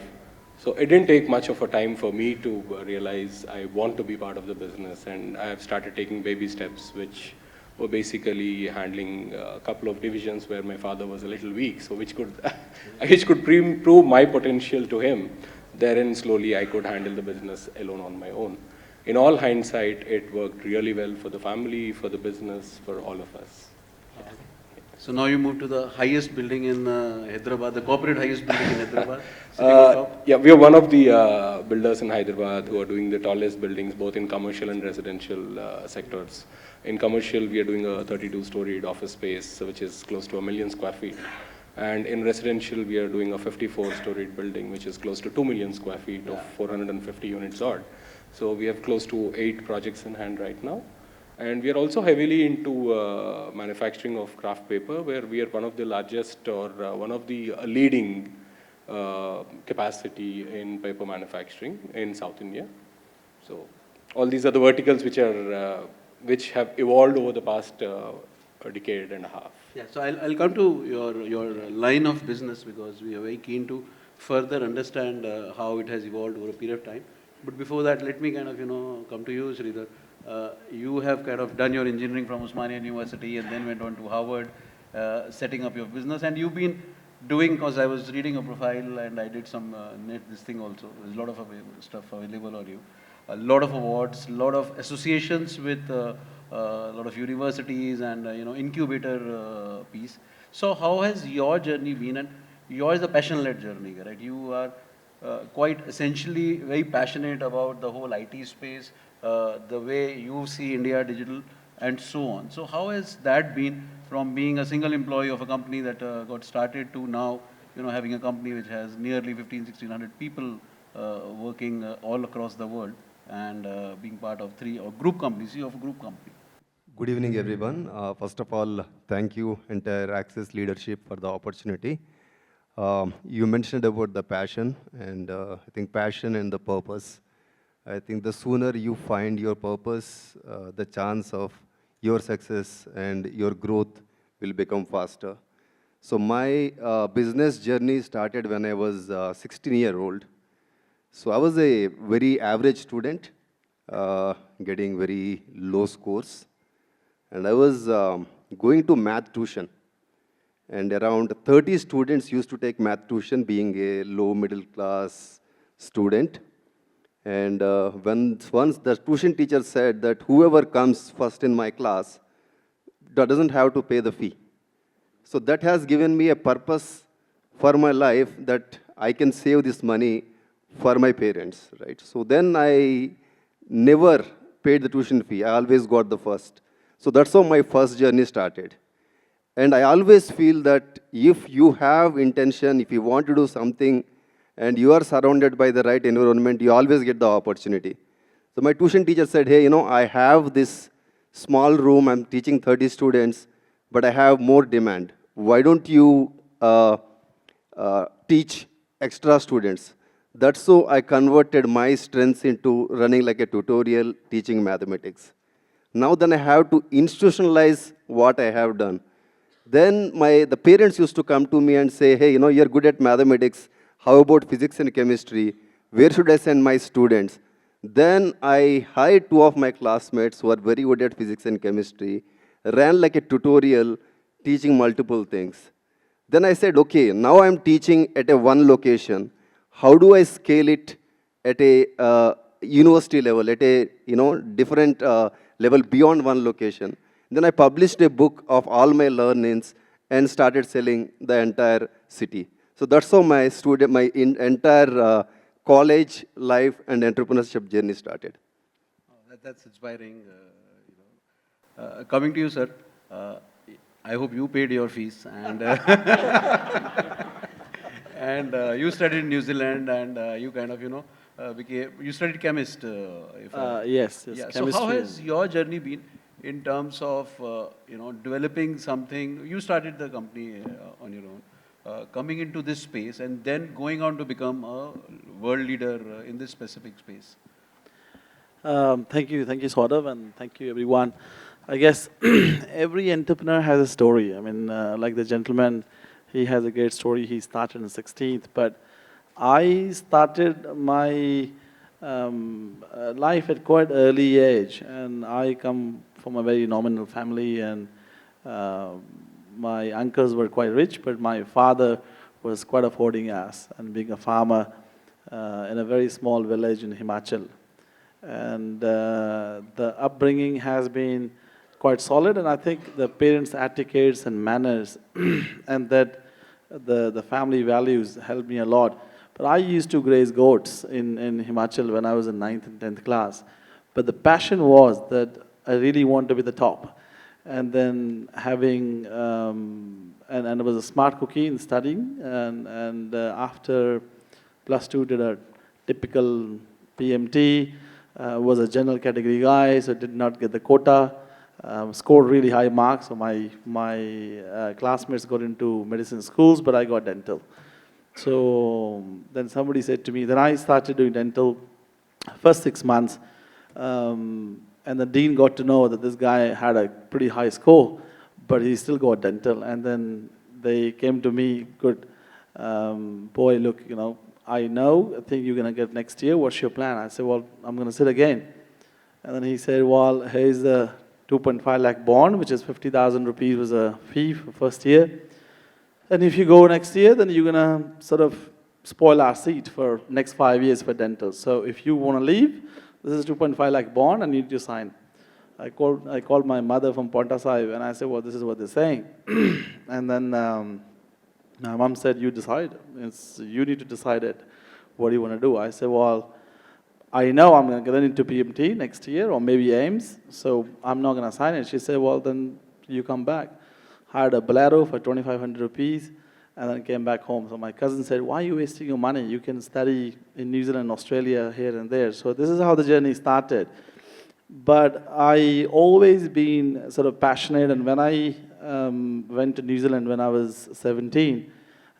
So it didn't take much of a time for me to realize I want to be part of the business, and I have started taking baby steps, which were basically handling a couple of divisions where my father was a little weak, so which could prove my potential to him. Therein, slowly, I could handle the business alone on my own. In all hindsight, it worked really well for the family, for the business, for all of us. So now you move to the highest building in Hyderabad, the corporate highest building in Hyderabad. Sitting on top. Yeah, we are one of the builders in Hyderabad who are doing the tallest buildings, both in commercial and residential sectors. In commercial, we are doing a 32-storied office space, which is close to 1 million square feet. And in residential, we are doing a 54-storied building, which is close to 2 million square feet of 450 units odd. So we have close to 8 projects in hand right now. And we are also heavily into manufacturing of craft paper, where we are one of the largest or one of the leading capacity in paper manufacturing in South India. So all these are the verticals which have evolved over the past a decade and a half. Yeah, so I'll come to your line of business because we are very keen to further understand how it has evolved over a period of time. But before that, let me kind of, come to you, Sridhar. You have kind of done your engineering from Osmania University and then went on to Harvard, setting up your business. And you've been doing, because I was reading a profile and I did some this thing also. There's a lot of stuff available on you. A lot of awards, a lot of associations with a lot of universities and, incubator piece. So how has your journey been? And yours is a passion-led journey, right? You are quite essentially very passionate about the whole IT space, the way you see India digital and so on. So how has that been from being a single employee of a company that got started to now, having a company which has nearly 1,500-1,600 people working all across the world and being part of 3 or group companies, CEO of a group company? Good evening, everyone. First of all, thank you, entire Access leadership, for the opportunity. You mentioned about the passion, and I think passion and the purpose. I think the sooner you find your purpose, the chance of your success and your growth will become faster. So my business journey started when I was 16-year-old. So I was a very average student, getting very low scores. And I was going to math tuition. And around 30 students used to take math tuition, being a low middle class student. And once the tuition teacher said that whoever comes first in my class doesn't have to pay the fee. So that has given me a purpose for my life, that I can save this money for my parents, right? So then I never paid the tuition fee. I always got the first. So that's how my first journey started. And I always feel that if you have intention, if you want to do something, and you are surrounded by the right environment, you always get the opportunity. So my tuition teacher said, hey, I have this small room, I'm teaching 30 students, but I have more demand. Why don't you teach extra students? That's how I converted my strengths into running like a tutorial, teaching mathematics. Now then I have to institutionalize what I have done. Then the parents used to come to me and say, hey, you're good at mathematics. How about physics and chemistry? Where should I send my students? Then I hired 2 of my classmates who are very good at physics and chemistry, ran like a tutorial, teaching multiple things. Then I said, okay, now I'm teaching at one location. How do I scale it at a university level, at a different level beyond one location? Then I published a book of all my learnings and started selling the entire city. So that's how my entire college life and entrepreneurship journey started. That's inspiring. Coming to you, sir, I hope you paid your fees, and and you studied in New Zealand, and you kind of you studied chemist. Yes, Yeah. So chemistry. how has your journey been in terms of developing something? You started the company on your own. Coming into this space and then going on to become a world leader in this specific space? Thank you, Saurav, and thank you, everyone. I guess every entrepreneur has a story. I mean, like the gentleman, he has a great story. He started in 16th, but I started my life at quite early age, and I come from a very nominal family, and my uncles were quite rich, but my father was quite affording us, and being a farmer in a very small village in Himachal. And the upbringing has been quite solid, and I think the parents' etiquettes and manners and that the family values helped me a lot. But I used to graze goats in Himachal when I was in 9th and 10th class. But the passion was that I really want to be the top. And then having, and I was a smart cookie in studying, and after +2 did a typical PMT, was a general category guy, so did not get the quota, scored really high marks, so my classmates got into medicine schools, but I got dental. So then somebody said to me, then I started doing dental first 6 months, and the dean got to know that this guy had a pretty high score, but he still got dental. And then they came to me, good boy, look, I think you're going to get next year. What's your plan? I said, well, I'm going to sit again. And then he said, well, here's the 2.5 lakh bond, which is 50,000 rupees was a fee for first year. And if you go next year, then you're going to sort of spoil our seat for next 5 years for dental. So if you want to leave, this is 2.5 lakh bond, and you need to sign. I called my mother from Ponta Sahib, and I said, well, this is what they're saying. And then my mom said, you decide. You need to decide it. What do you want to do? I said, well, I know I'm going to get into PMT next year, or maybe AIMS, so I'm not going to sign it. She said, well, then you come back. Hired a Bolero for 2,500 rupees, and then came back home. So my cousin said, why are you wasting your money? You can study in New Zealand, Australia, here and there. So this is how the journey started. But I always been sort of passionate, and when I went to New Zealand when I was 17,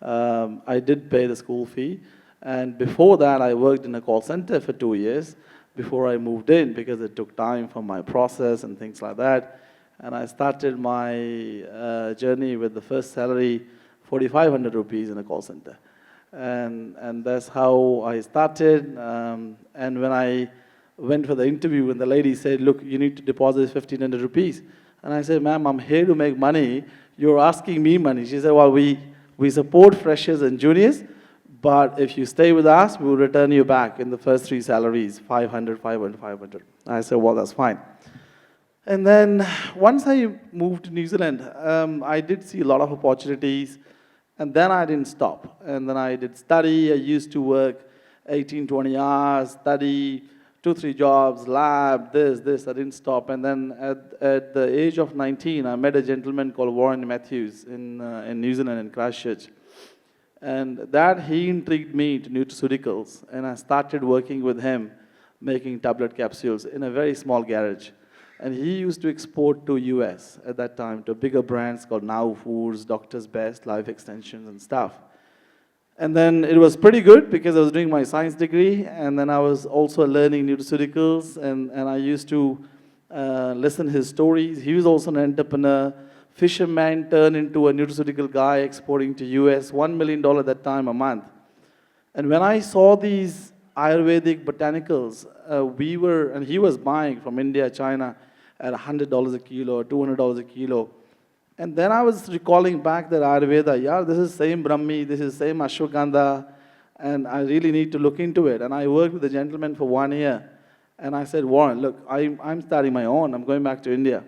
I did pay the school fee. And before that, I worked in a call center for 2 years before I moved in, because it took time for my process and things like that. And I started my journey with the first salary, 4,500 rupees in a call center. And that's how I started. And when I went for the interview, and the lady said, look, you need to deposit 1,500 rupees. And I said, ma'am, I'm here to make money. You're asking me money. She said, well, we support freshers and juniors, but if you stay with us, we will return you back in the first 3 salaries, 500, 500, 500. I said, well, that's fine. And then once I moved to New Zealand, I did see a lot of opportunities, and then I didn't stop. And then I did study. I used to work 18, 20 hours, study, 2, 3 jobs, lab, this. I didn't stop. And then at the age of 19, I met a gentleman called Warren Matthews in New Zealand, in Christchurch. And that he intrigued me to nutraceuticals, and I started working with him, making tablet capsules in a very small garage. And he used to export to US at that time to bigger brands called Now Foods, Doctor's Best, Life Extensions and stuff. And then it was pretty good because I was doing my science degree, and then I was also learning nutraceuticals, and I used to listen to his stories. He was also an entrepreneur. Fisherman turned into a nutraceutical guy exporting to US, $1 million at that time a month. And when I saw these Ayurvedic botanicals, and he was buying from India, China at $100 a kilo or $200 a kilo. And then I was recalling back that Ayurveda, yeah, this is same Brahmi, this is same Ashwagandha, and I really need to look into it. And I worked with a gentleman for 1 year. And I said, Warren, look, I'm starting my own, I'm going back to India.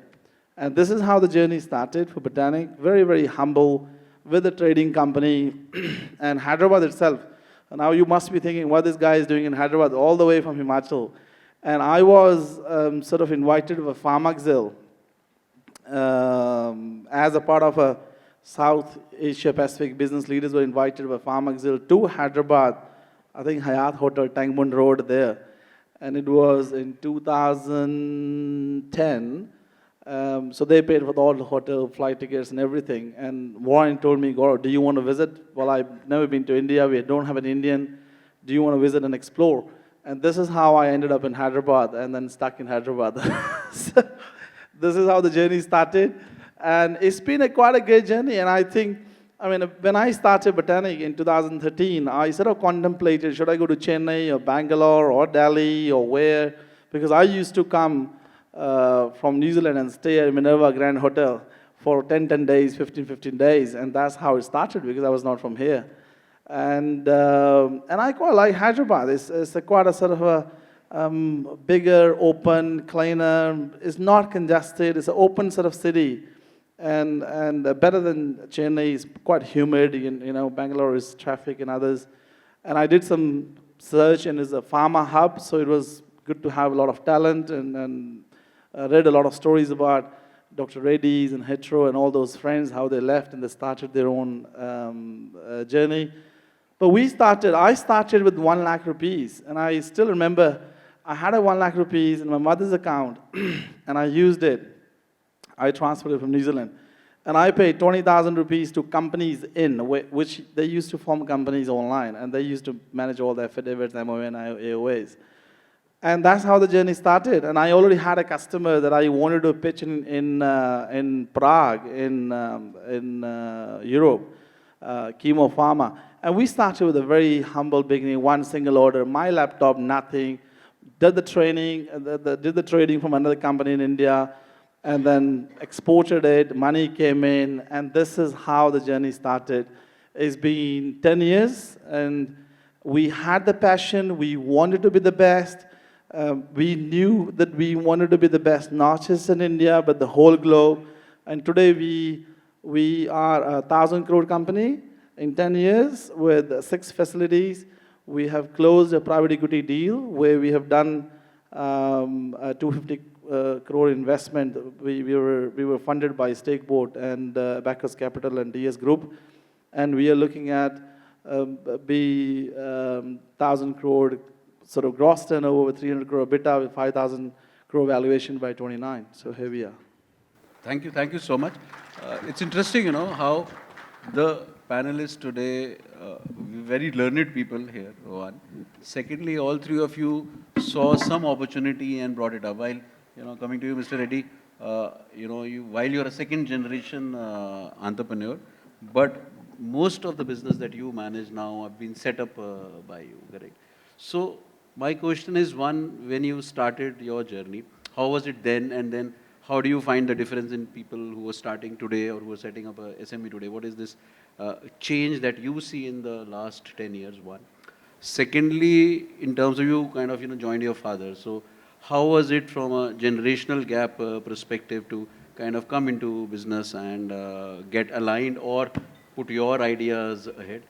And this is how the journey started for Botanic, very, very humble, with a trading company, and Hyderabad itself. And now you must be thinking what this guy is doing in Hyderabad, all the way from Himachal. And I was sort of invited to a Pharmaxil as a part of a South Asia Pacific business leaders were invited to a Pharmaxil to Hyderabad, I think Hyatt Hotel, Tangbund Road there. And it was in 2010. So they paid for all the hotel, flight tickets and everything. And Warren told me, Gaurav, do you want to visit? Well, I've never been to India. We don't have an Indian. Do you want to visit and explore? And this is how I ended up in Hyderabad and then stuck in Hyderabad. So this is how the journey started. And it's been quite a great journey. And I think, when I started Botanic in 2013, I sort of contemplated, should I go to Chennai or Bangalore or Delhi or where? Because I used to come from New Zealand and stay at Minerva Grand Hotel for 10 days, 15 days, and that's how it started because I was not from here. And I quite like Hyderabad. It's quite a sort of a bigger, open, cleaner. It's not congested. It's an open sort of city, and better than Chennai. It's quite humid. Bangalore is traffic and others. And I did some search, and it's a pharma hub, so it was good to have a lot of talent and read a lot of stories about Dr. Reddy's and Hetero and all those friends, how they left and they started their own journey. But I started with 1 lakh rupees. And I still remember I had a 1 lakh rupees in my mother's account and I used it. I transferred it from New Zealand. And I paid 20,000 rupees to companies which they used to form companies online. And they used to manage all the affidavits, MON, AOAs. And that's how the journey started. And I already had a customer that I wanted to pitch in Prague, in Europe, Chemo Pharma. And we started with a very humble beginning, 1 single order, my laptop, nothing. Did the training, did the trading from another company in India, and then exported it, money came in, and this is how the journey started. It's been 10 years, and we had the passion, we wanted to be the best. We knew that we wanted to be the best, not just in India, but the whole globe. And today we are a 1,000 crore company in 10 years with 6 facilities. We have closed a private equity deal where we have done a 250 crore investment. We were funded by Stakeboard and Bacchus Capital and DS Group. And we are looking at 1,000 crore sort of gross turnover with 300 crore EBITDA with 5,000 crore valuation by 29. So here we are. Thank you so much. It's interesting, how the panelists today, very learned people here, one. Secondly, all 3 of you saw some opportunity and brought it up. While, coming to you, Mr. Reddy, while you're a second generation entrepreneur, but most of the business that you manage now have been set up by you, correct? So my question is, one, when you started your journey, how was it then? And then how do you find the difference in people who are starting today or who are setting up a SME today? What is this change that you see in the last 10 years, one? Secondly, in terms of you kind of, joined your father. So how was it from a generational gap perspective to kind of come into business and get aligned or put your ideas ahead?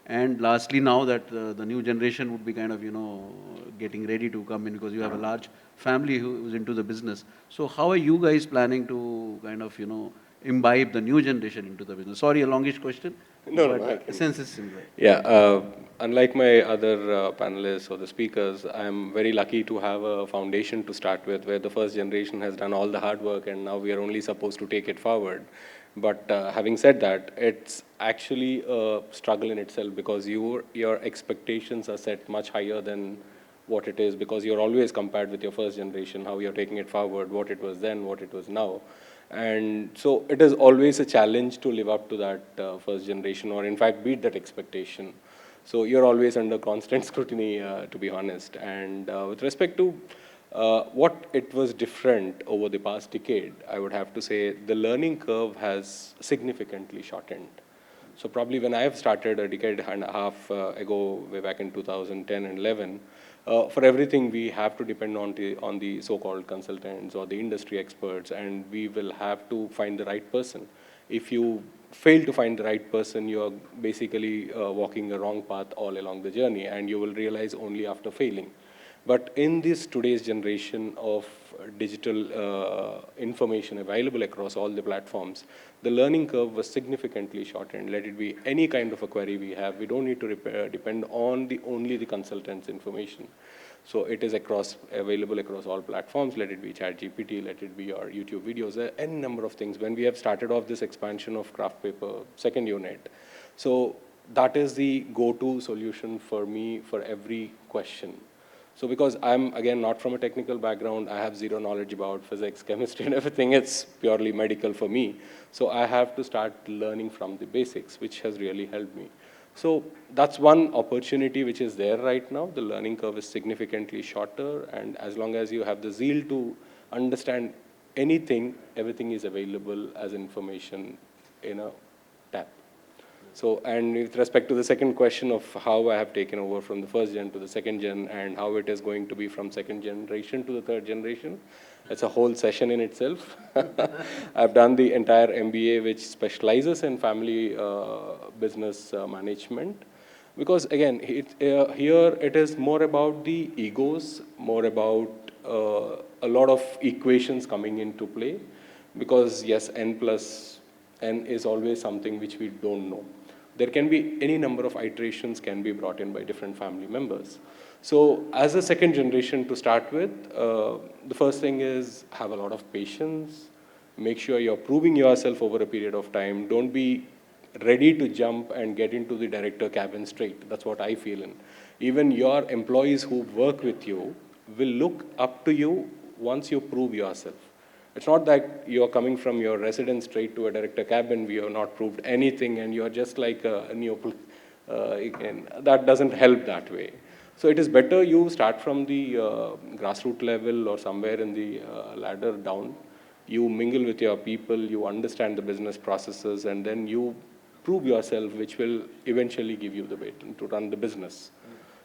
And lastly, now that the new generation would be kind of, getting ready to come in because you have a large family who's into the business. So how are you guys planning to kind of, imbibe the new generation into the business? Sorry, a longish question, No, no, but I can. essence is similar. Yeah, unlike my other panelists or the speakers, I'm very lucky to have a foundation to start with, where the first generation has done all the hard work and now we are only supposed to take it forward. But having said that, it's actually a struggle in itself because your expectations are set much higher than what it is, because you're always compared with your first generation, how you're taking it forward, what it was then, what it was now. And so it is always a challenge to live up to that first generation, or in fact beat that expectation. So you're always under constant scrutiny, to be honest. And with respect to what it was different over the past decade, I would have to say the learning curve has significantly shortened. So probably when I have started a decade and a half ago, way back in 2010 and 11, for everything we have to depend on the so-called consultants or the industry experts, and we will have to find the right person. If you fail to find the right person, you are basically walking a wrong path all along the journey, and you will realize only after failing. But in this today's generation of digital information available across all the platforms, the learning curve was significantly shortened. Let it be any kind of a query we have, we don't need to depend on only the consultant's information. So it is available across all platforms. Let it be ChatGPT, let it be your YouTube videos, any number of things. When we have started off this expansion of craft paper second unit, so that is the go-to solution for me for every question. So because I'm, again, not from a technical background, I have zero knowledge about physics, chemistry, and everything. It's purely medical for me. So I have to start learning from the basics, which has really helped me. So that's one opportunity which is there right now. The learning curve is significantly shorter, and as long as you have the zeal to understand anything, everything is available as information in a tap. So, and with respect to the second question of how I have taken over from the first gen to the second gen and how it is going to be from second generation to the third generation, it's a whole session in itself. I've done the entire MBA, which specializes in family business management. Because again, here it is more about the egos, more about a lot of equations coming into play. Because yes, n plus n is always something which we don't know. There can be any number of iterations can be brought in by different family members. So as a second generation to start with, the first thing is have a lot of patience. Make sure you're proving yourself over a period of time. Don't be ready to jump and get into the director cabin straight. That's what I feel in. Even your employees who work with you will look up to you once you prove yourself. It's not that you're coming from your residence straight to a director cabin, we have not proved anything, and you're just like a that doesn't help that way. So it is better you start from the grassroots level or somewhere in the ladder down. You mingle with your people, you understand the business processes, and then you prove yourself, which will eventually give you the baton to run the business.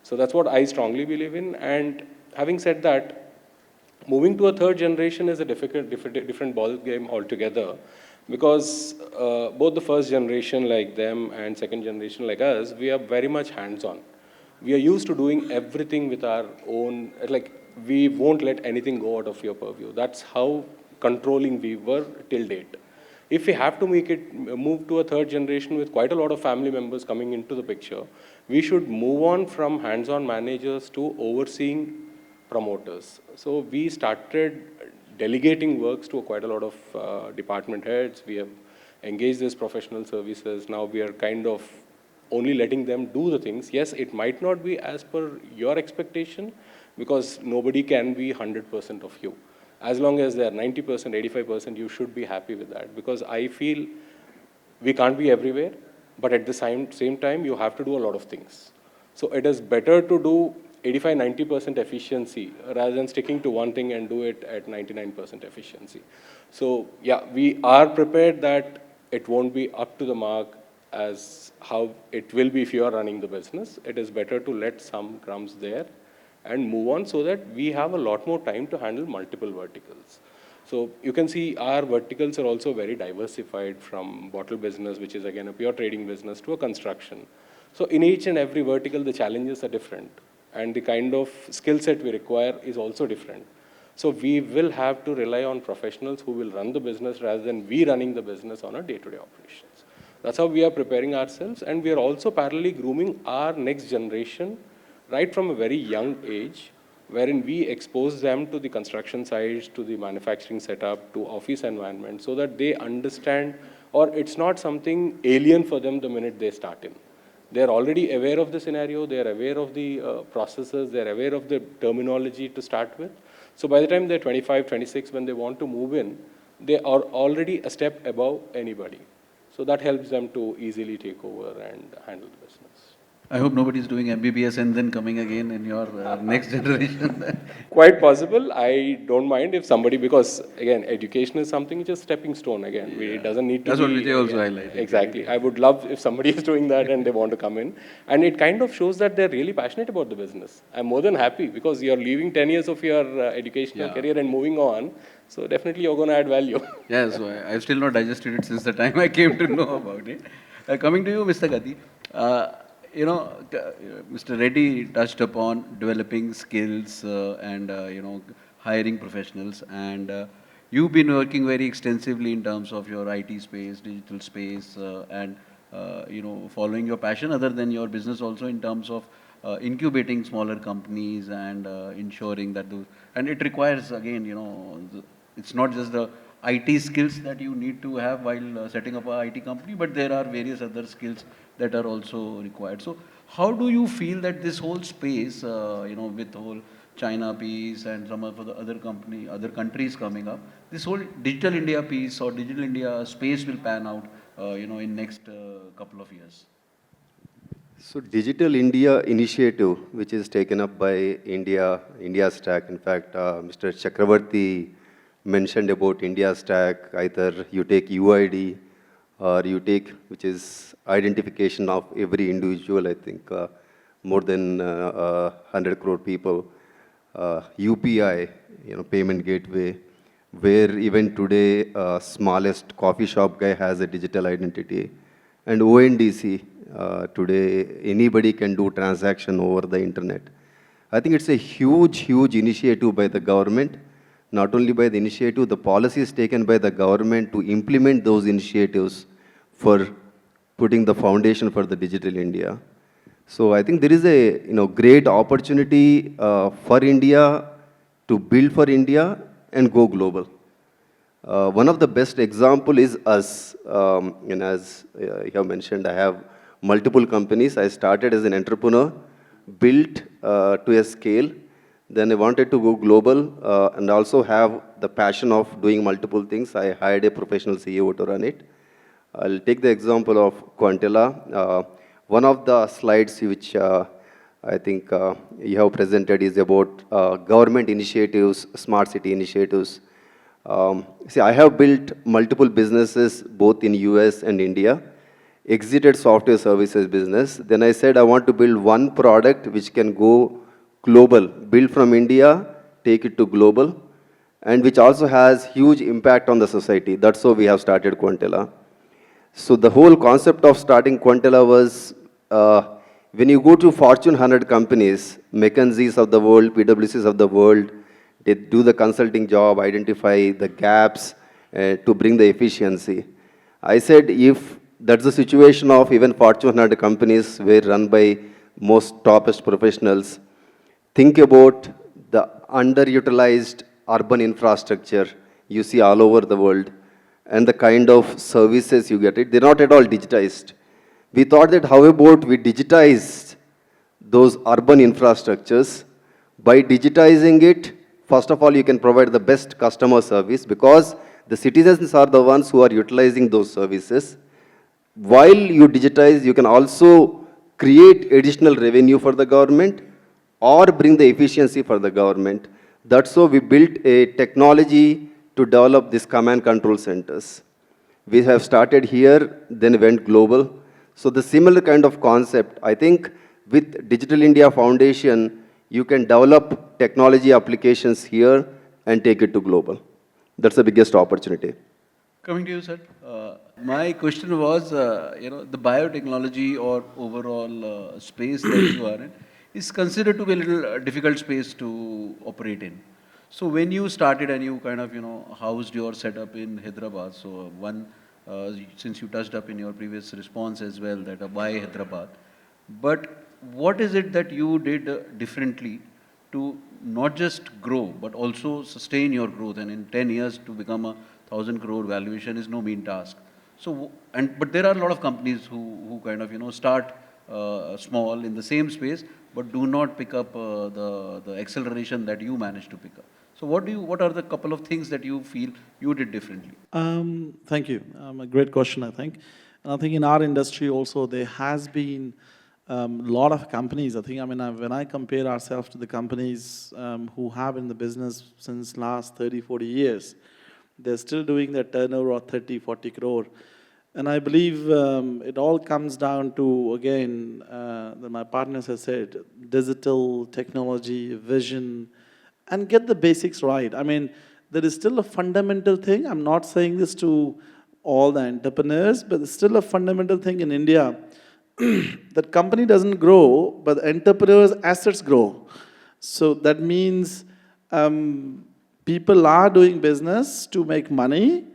So that's what I strongly believe in. And having said that, moving to a third generation is a different ball game altogether, because both the first generation like them and second generation like us, we are very much hands-on. We are used to doing everything with our own, like we won't let anything go out of your purview. That's how controlling we were till date. If we have to move to a third generation with quite a lot of family members coming into the picture, we should move on from hands-on managers to overseeing promoters. So we started delegating works to quite a lot of department heads. We have engaged these professional services. Now we are kind of only letting them do the things. Yes, it might not be as per your expectation, because nobody can be 100% of you. As long as they're 90%, 85%, you should be happy with that. Because I feel we can't be everywhere, but at the same time, you have to do a lot of things. So it is better to do 85, 90% efficiency rather than sticking to one thing and do it at 99% efficiency. So yeah, we are prepared that it won't be up to the mark as how it will be if you are running the business. It is better to let some crumbs there and move on so that we have a lot more time to handle multiple verticals. So you can see our verticals are also very diversified, from bottle business, which is again a pure trading business, to a construction. So in each and every vertical, the challenges are different, and the kind of skill set we require is also different. So we will have to rely on professionals who will run the business rather than we running the business on a day-to-day operations. That's how we are preparing ourselves, and we are also parallelly grooming our next generation right from a very young age, wherein we expose them to the construction sites, to the manufacturing setup, to office environment, so that they understand, or it's not something alien for them the minute they start in. They're already aware of the scenario, they're aware of the processes, they're aware of the terminology to start with. So by the time they're 25, 26, when they want to move in, they are already a step above anybody. So that helps them to easily take over and handle the business. I hope nobody is doing MBBS and then coming again in your next generation. Quite possible. I don't mind if somebody, because again, education is something which is stepping stone again. It doesn't need to That's be. what Vijay also highlighted. Exactly. I would love if somebody is doing that and they want to come in. And it kind of shows that they're really passionate about the business. I'm more than happy because you're leaving 10 years of your educational career and moving on. So definitely you're going to add value. Yeah, so I've still not digested it since the time I came to know about it. Coming to you, Mr. Gati, Mr. Reddy touched upon developing skills and hiring professionals, and you've been working very extensively in terms of your IT space, digital space, and following your passion other than your business also in terms of incubating smaller companies and ensuring that and it requires again it's not just the IT skills that you need to have while setting up a IT company, but there are various other skills that are also required. So how do you feel that this whole space, with the whole China piece and some of the other countries coming up, this whole digital India piece or digital India space will pan out, in next couple of years? So Digital India initiative, which is taken up by India Stack. In fact, Mr. Chakravarti mentioned about India Stack. Either you take UID or you take, which is identification of every individual, I think more than 100 crore people. UPI, payment gateway, where even today smallest coffee shop guy has a digital identity. And ONDC, today anybody can do transaction over the internet. I think it's a huge initiative by the government. Not only by the initiative, the policies taken by the government to implement those initiatives for putting the foundation for the digital India. So I think there is a great opportunity for India to build for India and go global. One of the best example is us. As you have mentioned, I have multiple companies. I started as an entrepreneur, built to a scale. Then I wanted to go global and also have the passion of doing multiple things. I hired a professional CEO to run it. I'll take the example of Quantella. One of the slides which I think you have presented is about government initiatives, smart city initiatives. See, I have built multiple businesses both in US and India. Exited software services business. Then I said I want to build one product which can go global, build from India, take it to global, and which also has huge impact on the society. That's how we have started Quantella. So the whole concept of starting Quantella was, when you go to Fortune 100 companies, McKinsey's of the world, PwC's of the world, they do the consulting job, identify the gaps to bring the efficiency. I said, if that's the situation of even Fortune 100 companies were run by most toppest professionals, think about the underutilized urban infrastructure you see all over the world and the kind of services you get. They're not at all digitized. We thought that how about we digitize those urban infrastructures. By digitizing it, first of all, you can provide the best customer service because the citizens are the ones who are utilizing those services. While you digitize, you can also create additional revenue for the government or bring the efficiency for the government. That's how we built a technology to develop these command control centers. We have started here, then went global. So the similar kind of concept, I think with Digital India Foundation, you can develop technology applications here and take it to global. That's the biggest opportunity. Coming to you, sir. My question was, the biotechnology or overall space that you are in is considered to be a little difficult space to operate in. So when you started and you kind of, housed your setup in Hyderabad, so since you touched up in your previous response as well, that why Hyderabad, but what is it that you did differently to not just grow, but also sustain your growth? And in 10 years to become a 1,000 crore valuation is no mean task. So, but there are a lot of companies who kind of, start small in the same space, but do not pick up the acceleration that you managed to pick up. So what are the couple of things that you feel you did differently? Thank you. A great question, I think. And I think in our industry also, there has been a lot of companies. When I compare ourselves to the companies who have been in the business since last 30, 40 years, they're still doing their turnover of 30, 40 crore. And I believe it all comes down to, again, that my partners have said, digital, technology, vision, and get the basics right. I mean, there is still a fundamental thing. I'm not saying this to all the entrepreneurs, but there's still a fundamental thing in India that company doesn't grow, but the entrepreneurs' assets grow. So that means people are doing business to make money,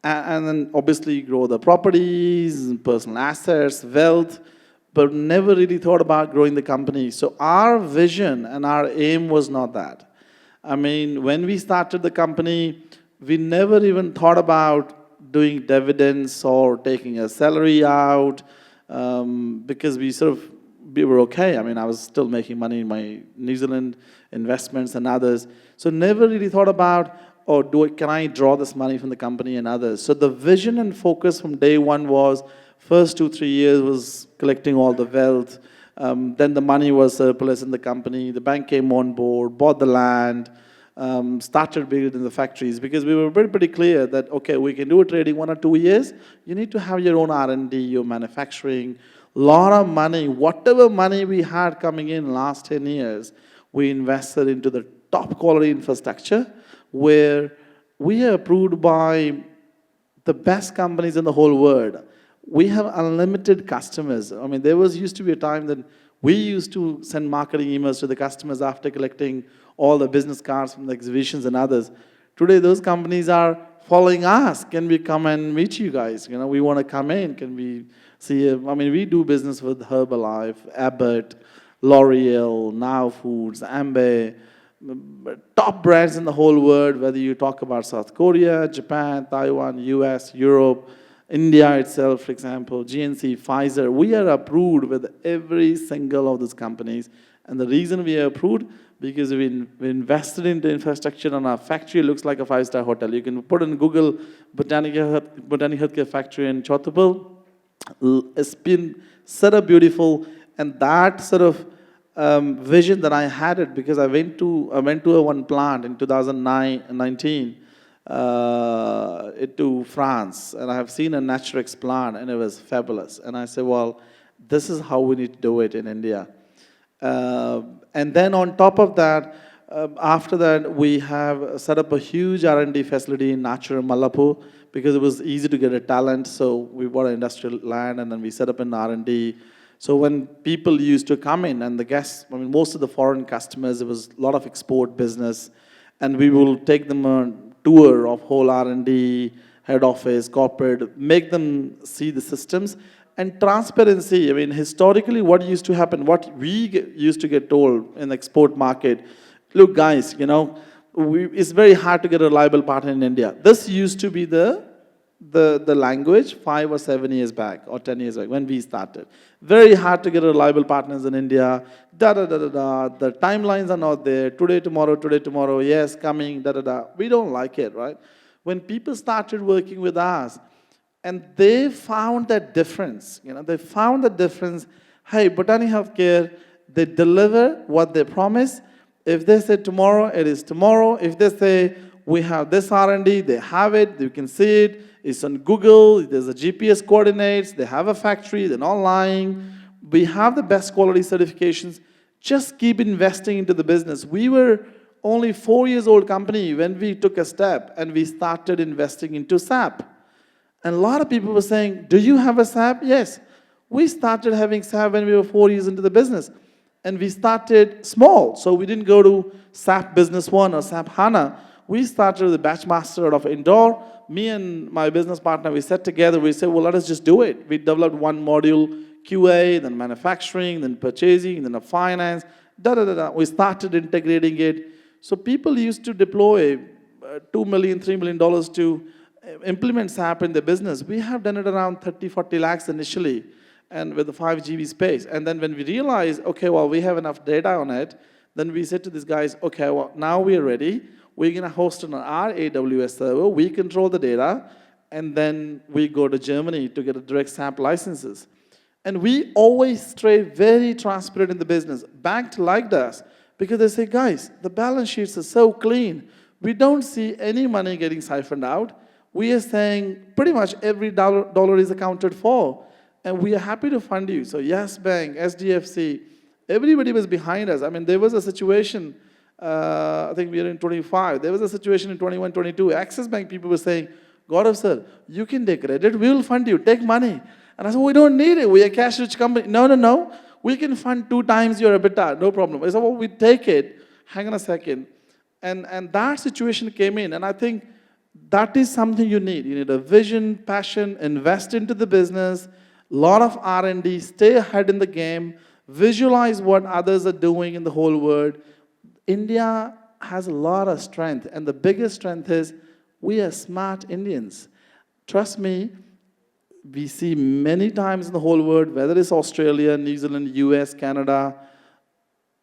and then obviously grow the properties, personal assets, wealth, but never really thought about growing the company. So our vision and our aim was not that. I mean, when we started the company, we never even thought about doing dividends or taking a salary out, because we were okay. I mean, I was still making money in my New Zealand investments and others. So never really thought about, can I draw this money from the company and others? So the vision and focus from day one was, first 2-3 years was collecting all the wealth. Then the money was surplus in the company. The bank came on board, bought the land, started building the factories, because we were pretty clear that, okay, we can do a trading 1 or 2 years. You need to have your own R&D, your manufacturing, lot of money. Whatever money we had coming in last 10 years, we invested into the top quality infrastructure where we are approved by the best companies in the whole world. We have unlimited customers. I mean, used to be a time that we used to send marketing emails to the customers after collecting all the business cards from the exhibitions and others. Today, those companies are following us. Can we come and meet you guys? We want to come in. Can we see? We do business with Herbalife, Abbott, L'Oreal, Now Foods, Ambe, top brands in the whole world, whether you talk about South Korea, Japan, Taiwan, US, Europe, India itself, for example, GNC, Pfizer. We are approved with every single of those companies. And the reason we are approved, because we invested into infrastructure, and our factory looks like a 5-star hotel. You can put in Google Botanic Healthcare Factory in Chottapur. It's been set up beautiful, and that sort of vision that I had it, because I went to one plant in 2019 to France, and I have seen a Naturex plant, and it was fabulous. And I said, well, this is how we need to do it in India. And then on top of that, after that, we have set up a huge R&D facility in Nachur, Mallapur, because it was easy to get a talent. So we bought an industrial land, and then we set up an R&D. So when people used to come in, and the guests, most of the foreign customers, it was a lot of export business, and we will take them on tour of whole R&D, head office, corporate, make them see the systems. And transparency, historically what used to happen, what we used to get told in the export market, look guys, it's very hard to get a reliable partner in India. This used to be the the language 5 or 7 years back or 10 years back when we started. Very hard to get reliable partners in India. Da da da da da. The timelines are not there. Today, tomorrow. Yes, coming. Da da da. We don't like it, right? When people started working with us, and they found that difference. They found the difference. Hey, Botani Healthcare, they deliver what they promise. If they say tomorrow, it is tomorrow. If they say we have this R&D, they have it. You can see it. It's on Google. There's a GPS coordinates. They have a factory. They're not lying. We have the best quality certifications. Just keep investing into the business. We were only 4 years old company when we took a step and we started investing into SAP. And a lot of people were saying, do you have a SAP? Yes. We started having SAP when we were 4 years into the business. And we started small. So we didn't go to SAP Business One or SAP HANA. We started with the batch master out of Indore. Me and my business partner, we sat together. We said, well, let us just do it. We developed one module, QA, then manufacturing, then purchasing, then a finance, da-da-da-da. We started integrating it. So people used to deploy $2 million, $3 million to implement SAP in the business. We have done it around 30, 40 lakhs initially, and with the 5 GB space. And then when we realized, okay, well, we have enough data on it, then we said to these guys, okay, well, now we are ready. We're going to host on our AWS server. We control the data, and then we go to Germany to get a direct SAP licenses. And we always stay very transparent in the business. Banks liked us because they say, guys, the balance sheets are so clean. We don't see any money getting siphoned out. We are saying pretty much every dollar is accounted for. And we are happy to fund you. So Yes Bank, SDFC, everybody was behind us. I mean, there was a situation, I think we are in 25. There was a situation in 21, 22. Axis Bank people were saying, Gaurav sir, you can take credit. We will fund you. Take money. And I said, we don't need it. We are a cash-rich company. No. We can fund 2 times your EBITDA. No problem. I said, well, we take it. Hang on a second. And that situation came in. And I think that is something you need. You need a vision, passion, invest into the business, lot of R&D, stay ahead in the game, visualize what others are doing in the whole world. India has a lot of strength, and the biggest strength is we are smart Indians. Trust me, we see many times in the whole world, whether it's Australia, New Zealand, US, Canada,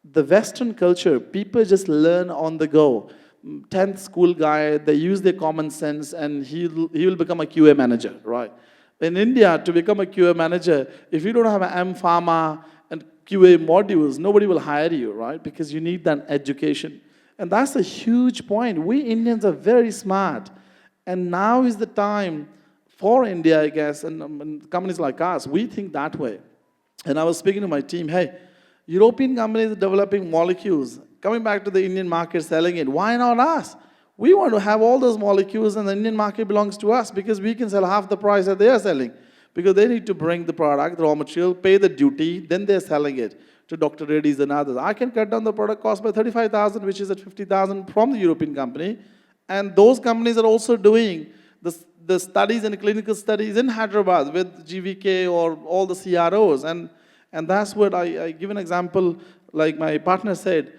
the Western culture, people just learn on the go. 10th school guy, they use their common sense, and he will become a QA manager, right? In India, to become a QA manager, if you don't have an M-Pharma and QA modules, nobody will hire you, right? Because you need that education. And that's a huge point. We Indians are very smart. And now is the time for India, I guess, and companies like us, we think that way. And I was speaking to my team, hey, European companies are developing molecules, coming back to the Indian market, selling it. Why not us? We want to have all those molecules, and the Indian market belongs to us because we can sell half the price that they are selling. Because they need to bring the product, the raw material, pay the duty, then they're selling it to Dr. Reddy's and others. I can cut down the product cost by 35,000, which is at 50,000 from the European company. And those companies are also doing the studies and clinical studies in Hyderabad with GVK or all the CROs. And that's what I give an example, like my partner said,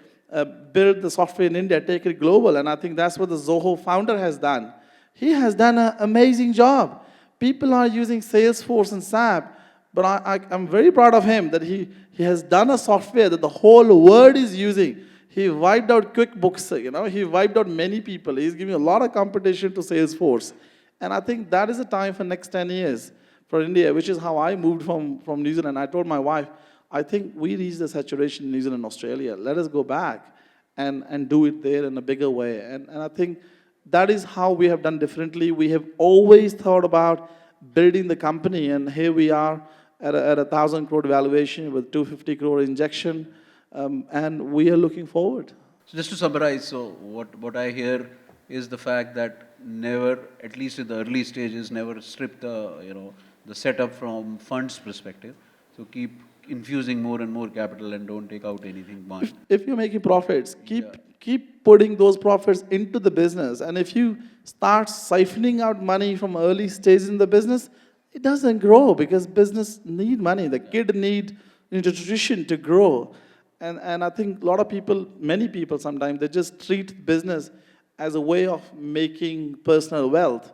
build the software in India, take it global. And I think that's what the Zoho founder has done. He has done an amazing job. People are using Salesforce and SAP, but I'm very proud of him that he has done a software that the whole world is using. He wiped out QuickBooks, he wiped out many people. He's giving a lot of competition to Salesforce. And I think that is the time for next 10 years for India, which is how I moved from New Zealand. I told my wife, I think we reached the saturation in New Zealand and Australia. Let us go back and do it there in a bigger way. And I think that is how we have done differently. We have always thought about building the company, and here we are at a 1,000 crore valuation with 250 crore injection, and we are looking forward. So just to summarize, so what I hear is the fact that never, at least in the early stages, never strip the setup from funds perspective. So keep infusing more and more capital and don't take out anything much. If you're making profits, keep putting those profits into the business. And if you start siphoning out money from early stages in the business, it doesn't grow because business need money. The kid need nutrition to grow. And I think a lot of people, many people sometimes, they just treat business as a way of making personal wealth.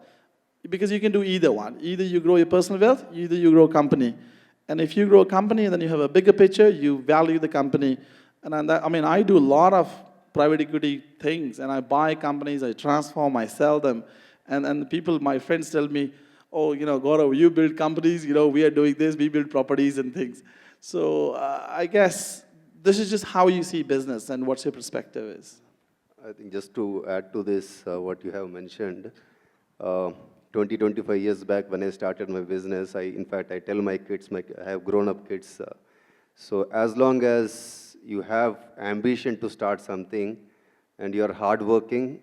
Because you can do either one. Either you grow your personal wealth, either you grow a company. And if you grow a company, then you have a bigger picture, you value the company. And I do a lot of private equity things, and I buy companies, I transform, I sell them. And people, my friends tell me, oh, Gaurav, you build companies, we are doing this, we build properties and things. So I guess this is just how you see business and what's your perspective is. I think just to add to this, what you have mentioned, 20, 25 years back when I started my business, in fact, I tell my kids, I have grown-up kids, so as long as you have ambition to start something and you are hardworking,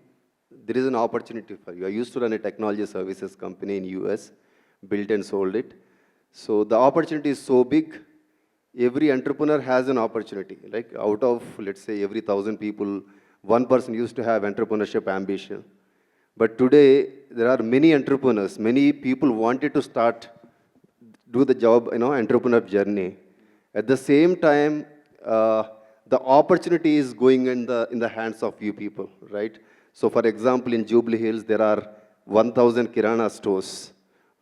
there is an opportunity for you. I used to run a technology services company in US, built and sold it. So the opportunity is so big, every entrepreneur has an opportunity. Like out of, let's say, every 1,000 people, one person used to have entrepreneurship ambition. But today, there are many entrepreneurs, many people wanted to do the job, entrepreneur journey. At the same time, the opportunity is going in the hands of few people, right? So for example, in Jubilee Hills, there are 1,000 Kirana stores,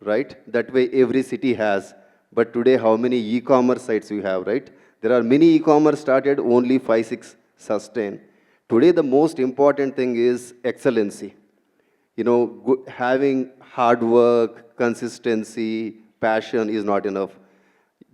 right? That way every city has. But today, how many e-commerce sites you have, right? There are many e-commerce started, only 5, 6 sustain. Today, the most important thing is excellency. Having hard work, consistency, passion is not enough.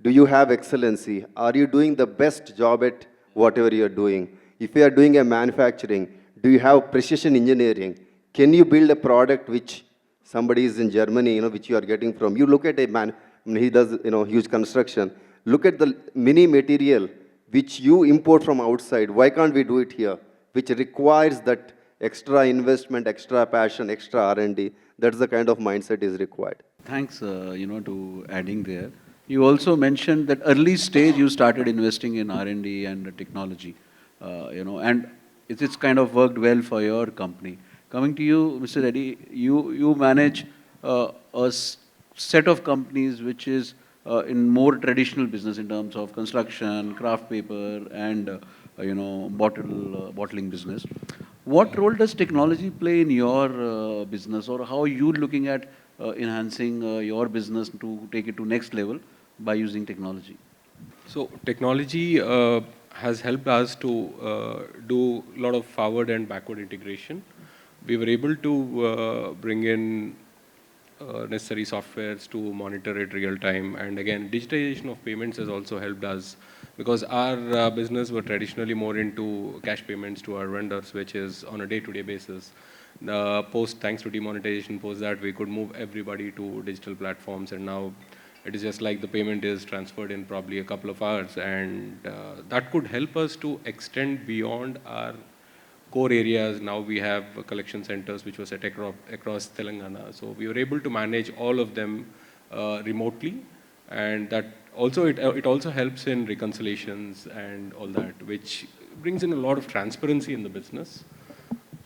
Do you have excellency? Are you doing the best job at whatever you are doing? If you are doing a manufacturing, do you have precision engineering? Can you build a product which somebody is in Germany, which you are getting from? You look at a man, he does, huge construction. Look at the mini material which you import from outside. Why can't we do it here? Which requires that extra investment, extra passion, extra R&D. That's the kind of mindset is required. Thanks, to adding there. You also mentioned that early stage you started investing in R&D and technology, and it's kind of worked well for your company. Coming to you, Mr. Reddy, you manage a set of companies which is in more traditional business in terms of construction, craft paper, and bottling business. What role does technology play in your business, or how are you looking at enhancing your business to take it to next level by using technology? So technology has helped us to do a lot of forward and backward integration. We were able to bring in necessary softwares to monitor it real time. And again, digitization of payments has also helped us, because our business were traditionally more into cash payments to our vendors, which is on a day-to-day basis. Thanks to demonetization, post that we could move everybody to digital platforms, and now it is just like the payment is transferred in probably a couple of hours, and that could help us to extend beyond our core areas. Now we have collection centers which were set across Telangana, so we were able to manage all of them remotely, and that also it also helps in reconciliations and all that, which brings in a lot of transparency in the business.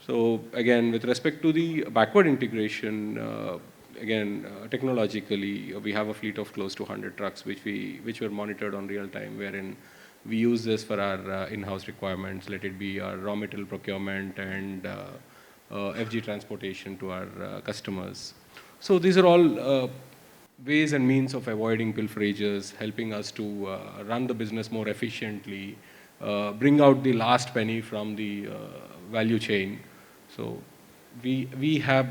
So again, with respect to the backward integration, technologically, we have a fleet of close to 100 trucks which were monitored on real time, wherein we use this for our in-house requirements, let it be our raw material procurement and FG transportation to our customers. So these are all ways and means of avoiding pilferages, helping us to run the business more efficiently, bring out the last penny from the value chain. So we have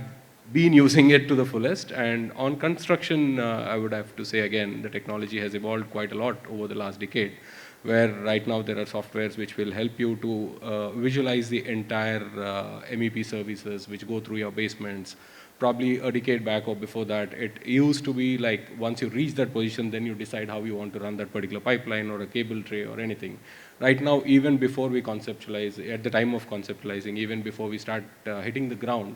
been using it to the fullest. And on construction, I would have to say again, the technology has evolved quite a lot over the last decade, where right now there are softwares which will help you to visualize the entire MEP services which go through your basements. Probably a decade back or before that, it used to be like once you reach that position, then you decide how you want to run that particular pipeline or a cable tray or anything. Right now, even before we conceptualize, at the time of conceptualizing, even before we start hitting the ground,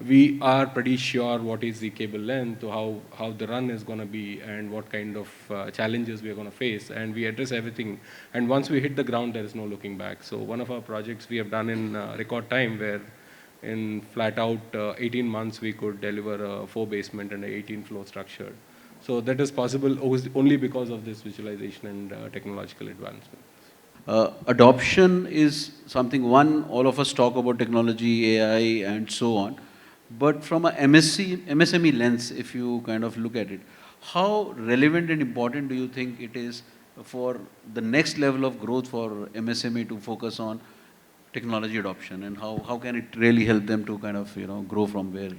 we are pretty sure what is the cable length, how the run is going to be, and what kind of challenges we are going to face, and we address everything. And once we hit the ground, there is no looking back. So one of our projects we have done in record time, where in flat out 18 months we could deliver a 4 basement and an 18 floor structure. So that is possible only because of this visualization and technological advancement. Adoption is something, all of us talk about technology, AI, and so on. But from a MSME lens, if you kind of look at it, how relevant and important do you think it is for the next level of growth for MSME to focus on technology adoption, and how can it really help them to kind of, grow from where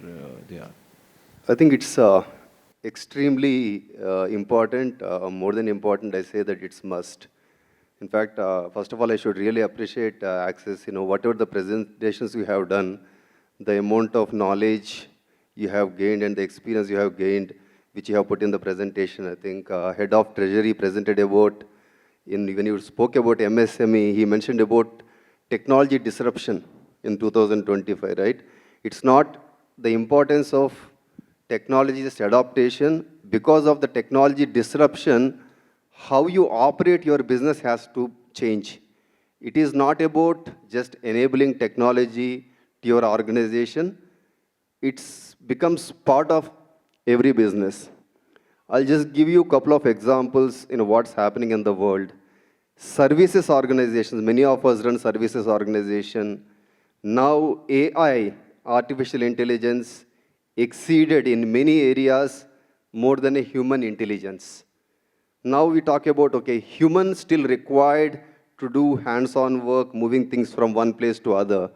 they are? I think it's extremely important, more than important, I say that it's must. In fact, first of all, I should really appreciate Access, whatever the presentations you have done, the amount of knowledge you have gained and the experience you have gained, which you have put in the presentation. I think Head of Treasury presented about, when you spoke about MSME, he mentioned about technology disruption in 2025, right? It's not the importance of technology's adaptation. Because of the technology disruption, how you operate your business has to change. It is not about just enabling technology to your organization. It becomes part of every business. I'll just give you a couple of examples in what's happening in the world. Services organizations, many of us run services organization. Now AI, artificial intelligence, exceeded in many areas more than a human intelligence. Now we talk about, okay, humans still required to do hands-on work, moving things from one place to other.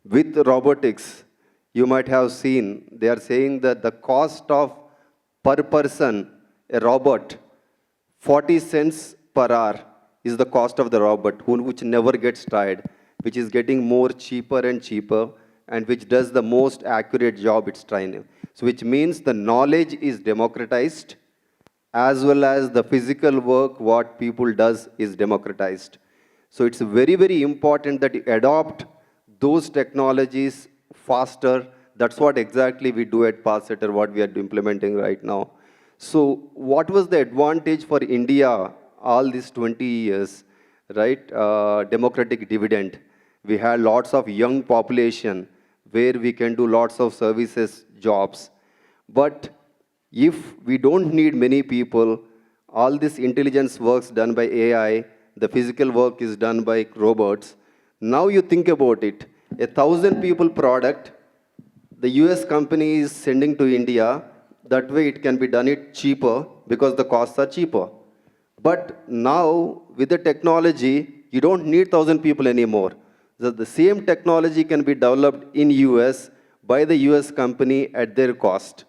With robotics, you might have seen, they are saying that the cost of per person, a robot, 40 cents per hour is the cost of the robot, which never gets tired, which is getting more cheaper and cheaper, and which does the most accurate job it's trying. So which means the knowledge is democratized, as well as the physical work, what people does is democratized. So it's very, very important that you adopt those technologies faster. That's what exactly we do at Pathsetter, what we are implementing right now. So what was the advantage for India all these 20 years, right? Democratic dividend. We had lots of young population where we can do lots of services, jobs. But if we don't need many people, all this intelligence works done by AI, the physical work is done by robots. Now you think about it, 1,000 people product, the US company is sending to India, that way it can be done it cheaper because the costs are cheaper. But now with the technology, you don't need 1,000 people anymore. The same technology can be developed in US by the US company at their cost.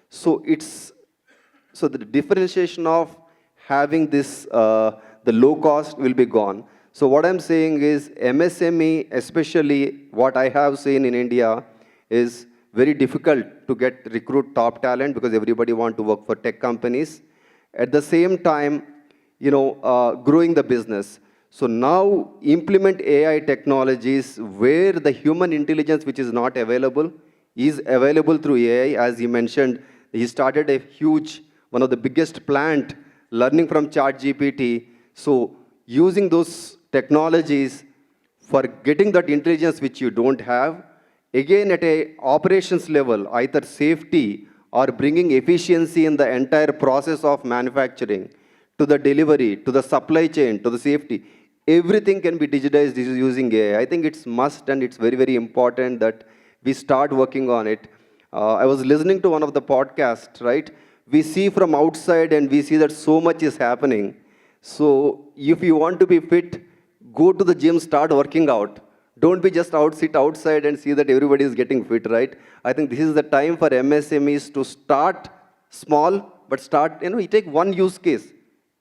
So the differentiation of having this, the low cost will be gone. So what I'm saying is MSME, especially what I have seen in India, is very difficult to recruit top talent because everybody want to work for tech companies. At the same time, growing the business. So now implement AI technologies where the human intelligence, which is not available, is available through AI. As he mentioned, he started a huge, one of the biggest plant learning from ChatGPT. So using those technologies for getting that intelligence which you don't have, again at a operations level, either safety or bringing efficiency in the entire process of manufacturing, to the delivery, to the supply chain, to the safety, everything can be digitized using AI. I think it's must and it's very, very important that we start working on it. I was listening to one of the podcasts, right? We see from outside and we see that so much is happening. So if you want to be fit, go to the gym, start working out. Don't be just sit outside and see that everybody is getting fit, right? I think this is the time for MSMEs to start small, but start, you take one use case,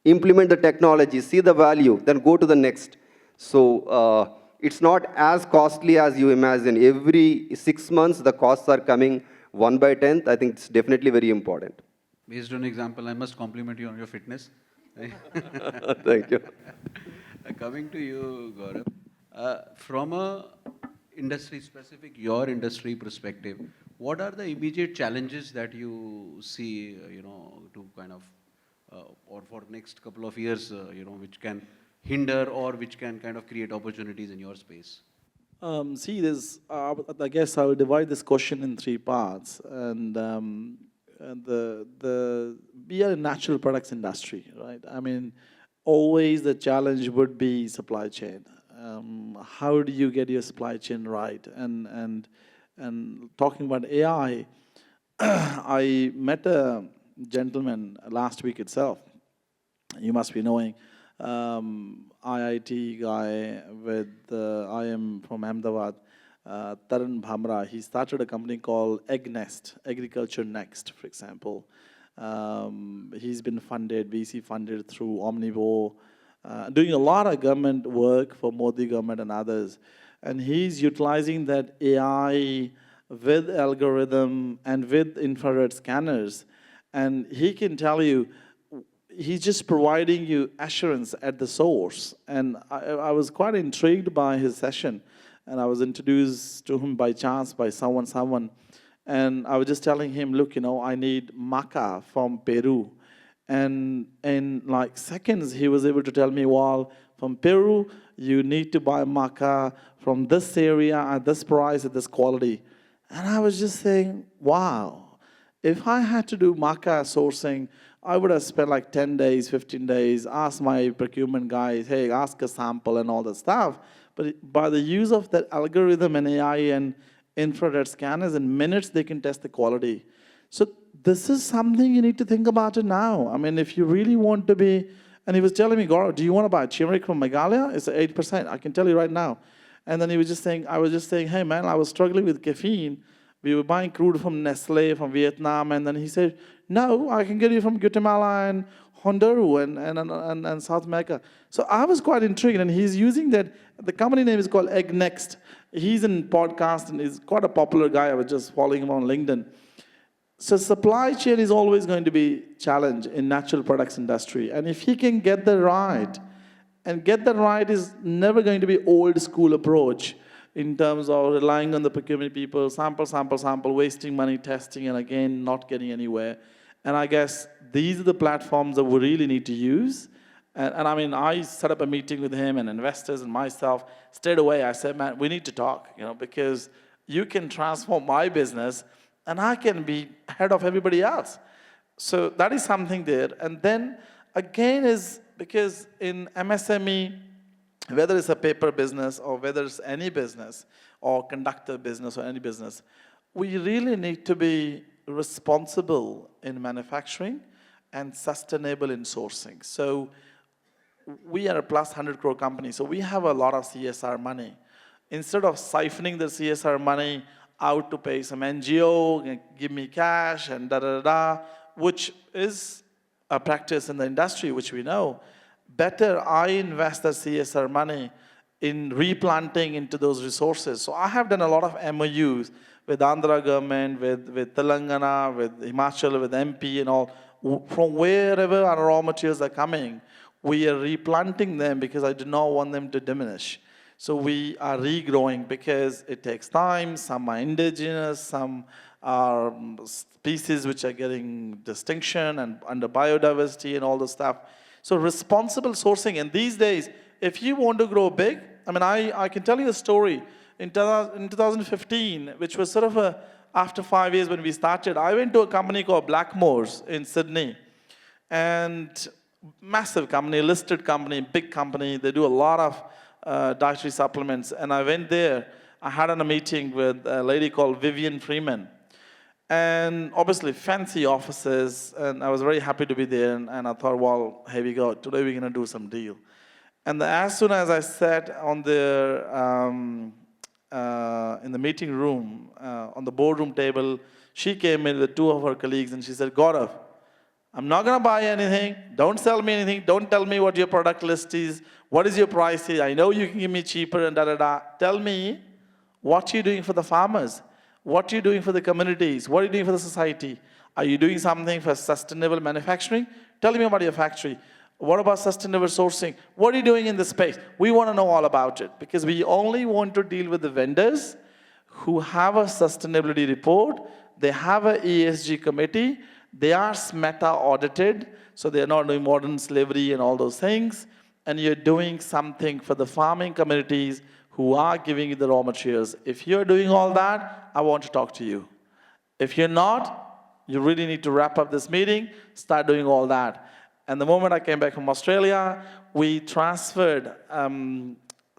implement the technology, see the value, then go to the next. So it's not as costly as you imagine. Every 6 months, the costs are coming 1 by 10th. I think it's definitely very important. Based on example, I must compliment you on your fitness. Thank you. Coming to you, Gaurav, from a industry-specific, your industry perspective, what are the immediate challenges that you see, to kind of, or for next couple of years, which can hinder or which can kind of create opportunities in your space? See, I guess I will divide this question in 3 parts. And we are a natural products industry, right? I mean, always the challenge would be supply chain. How do you get your supply chain right? And And talking about AI, I met a gentleman last week itself. You must be knowing, IIT guy with, I am from Ahmedabad, Taran Bhamra. He started a company called Egg Nest, Agriculture Next, for example. He's been funded, VC funded through Omnivo, doing a lot of government work for Modi government and others. And he's utilizing that AI with algorithm and with infrared scanners. And he can tell you, he's just providing you assurance at the source. And I was quite intrigued by his session. And I was introduced to him by chance by someone. And I was just telling him, look, I need maca from Peru. And in like seconds, he was able to tell me, well, from Peru, you need to buy maca from this area at this price, at this quality. And I was just saying, wow, if I had to do maca sourcing, I would have spent like 10 days, 15 days, ask my procurement guys, hey, ask a sample and all that stuff. But by the use of that algorithm and AI and infrared scanners, in minutes they can test the quality. So this is something you need to think about it now. I mean, if you really want to be, and he was telling me, Gaurav, do you want to buy turmeric from Meghalaya? It's 8%, I can tell you right now. And then he was just saying, I was just saying, hey man, I was struggling with caffeine. We were buying crude from Nestle, from Vietnam, and then he said, no, I can get you from Guatemala and Honduras and South America. So I was quite intrigued, and he's using that. The company name is called Egg Next. He's in podcast, and he's quite a popular guy. I was just following him on LinkedIn. So supply chain is always going to be a challenge in natural products industry. And if he can get that right, and get that right is never going to be old school approach in terms of relying on the procurement people, sample, wasting money, testing, and again, not getting anywhere. And I guess these are the platforms that we really need to use. And I mean, I set up a meeting with him and investors and myself. Straight away, I said, man, we need to talk, because you can transform my business and I can be ahead of everybody else. So that is something there. And then again is because in MSME, whether it's a paper business or whether it's any business or conductor business or any business, we really need to be responsible in manufacturing and sustainable in sourcing. So we are a plus 100 crore company, so we have a lot of CSR money. Instead of siphoning the CSR money out to pay some NGO, give me cash and da-da-da-da, which is a practice in the industry, which we know, better I invest the CSR money in replanting into those resources. So I have done a lot of MOUs with Andhra government, with Telangana, with Himachal, with MP and all. From wherever our raw materials are coming, we are replanting them because I do not want them to diminish. So we are regrowing because it takes time. Some are indigenous, some are species which are getting distinction and under biodiversity and all the stuff. So responsible sourcing, and these days, if you want to grow big, I mean, I can tell you a story. In 2015, which was sort of after 5 years when we started, I went to a company called Blackmore's in Sydney. And massive company, listed company, big company. They do a lot of dietary supplements. And I went there. I had a meeting with a lady called Vivian Freeman. And obviously fancy offices. And I was very happy to be there. And I thought, well, here we go. Today we're going to do some deal. And as soon as I sat on the in the meeting room, on the boardroom table, she came in with two of her colleagues and she said, Gaurav, I'm not going to buy anything. Don't sell me anything. Don't tell me what your product list is. What is your price? I know you can give me cheaper and da-da-da. Tell me what you're doing for the farmers. What you're doing for the communities. What are you doing for the society? Are you doing something for sustainable manufacturing? Tell me about your factory. What about sustainable sourcing? What are you doing in this space? We want to know all about it because we only want to deal with the vendors who have a sustainability report. They have an ESG committee. They are SMETA audited, so they're not doing modern slavery and all those things. And you're doing something for the farming communities who are giving you the raw materials. If you're doing all that, I want to talk to you. If you're not, you really need to wrap up this meeting, start doing all that. And the moment I came back from Australia, we transferred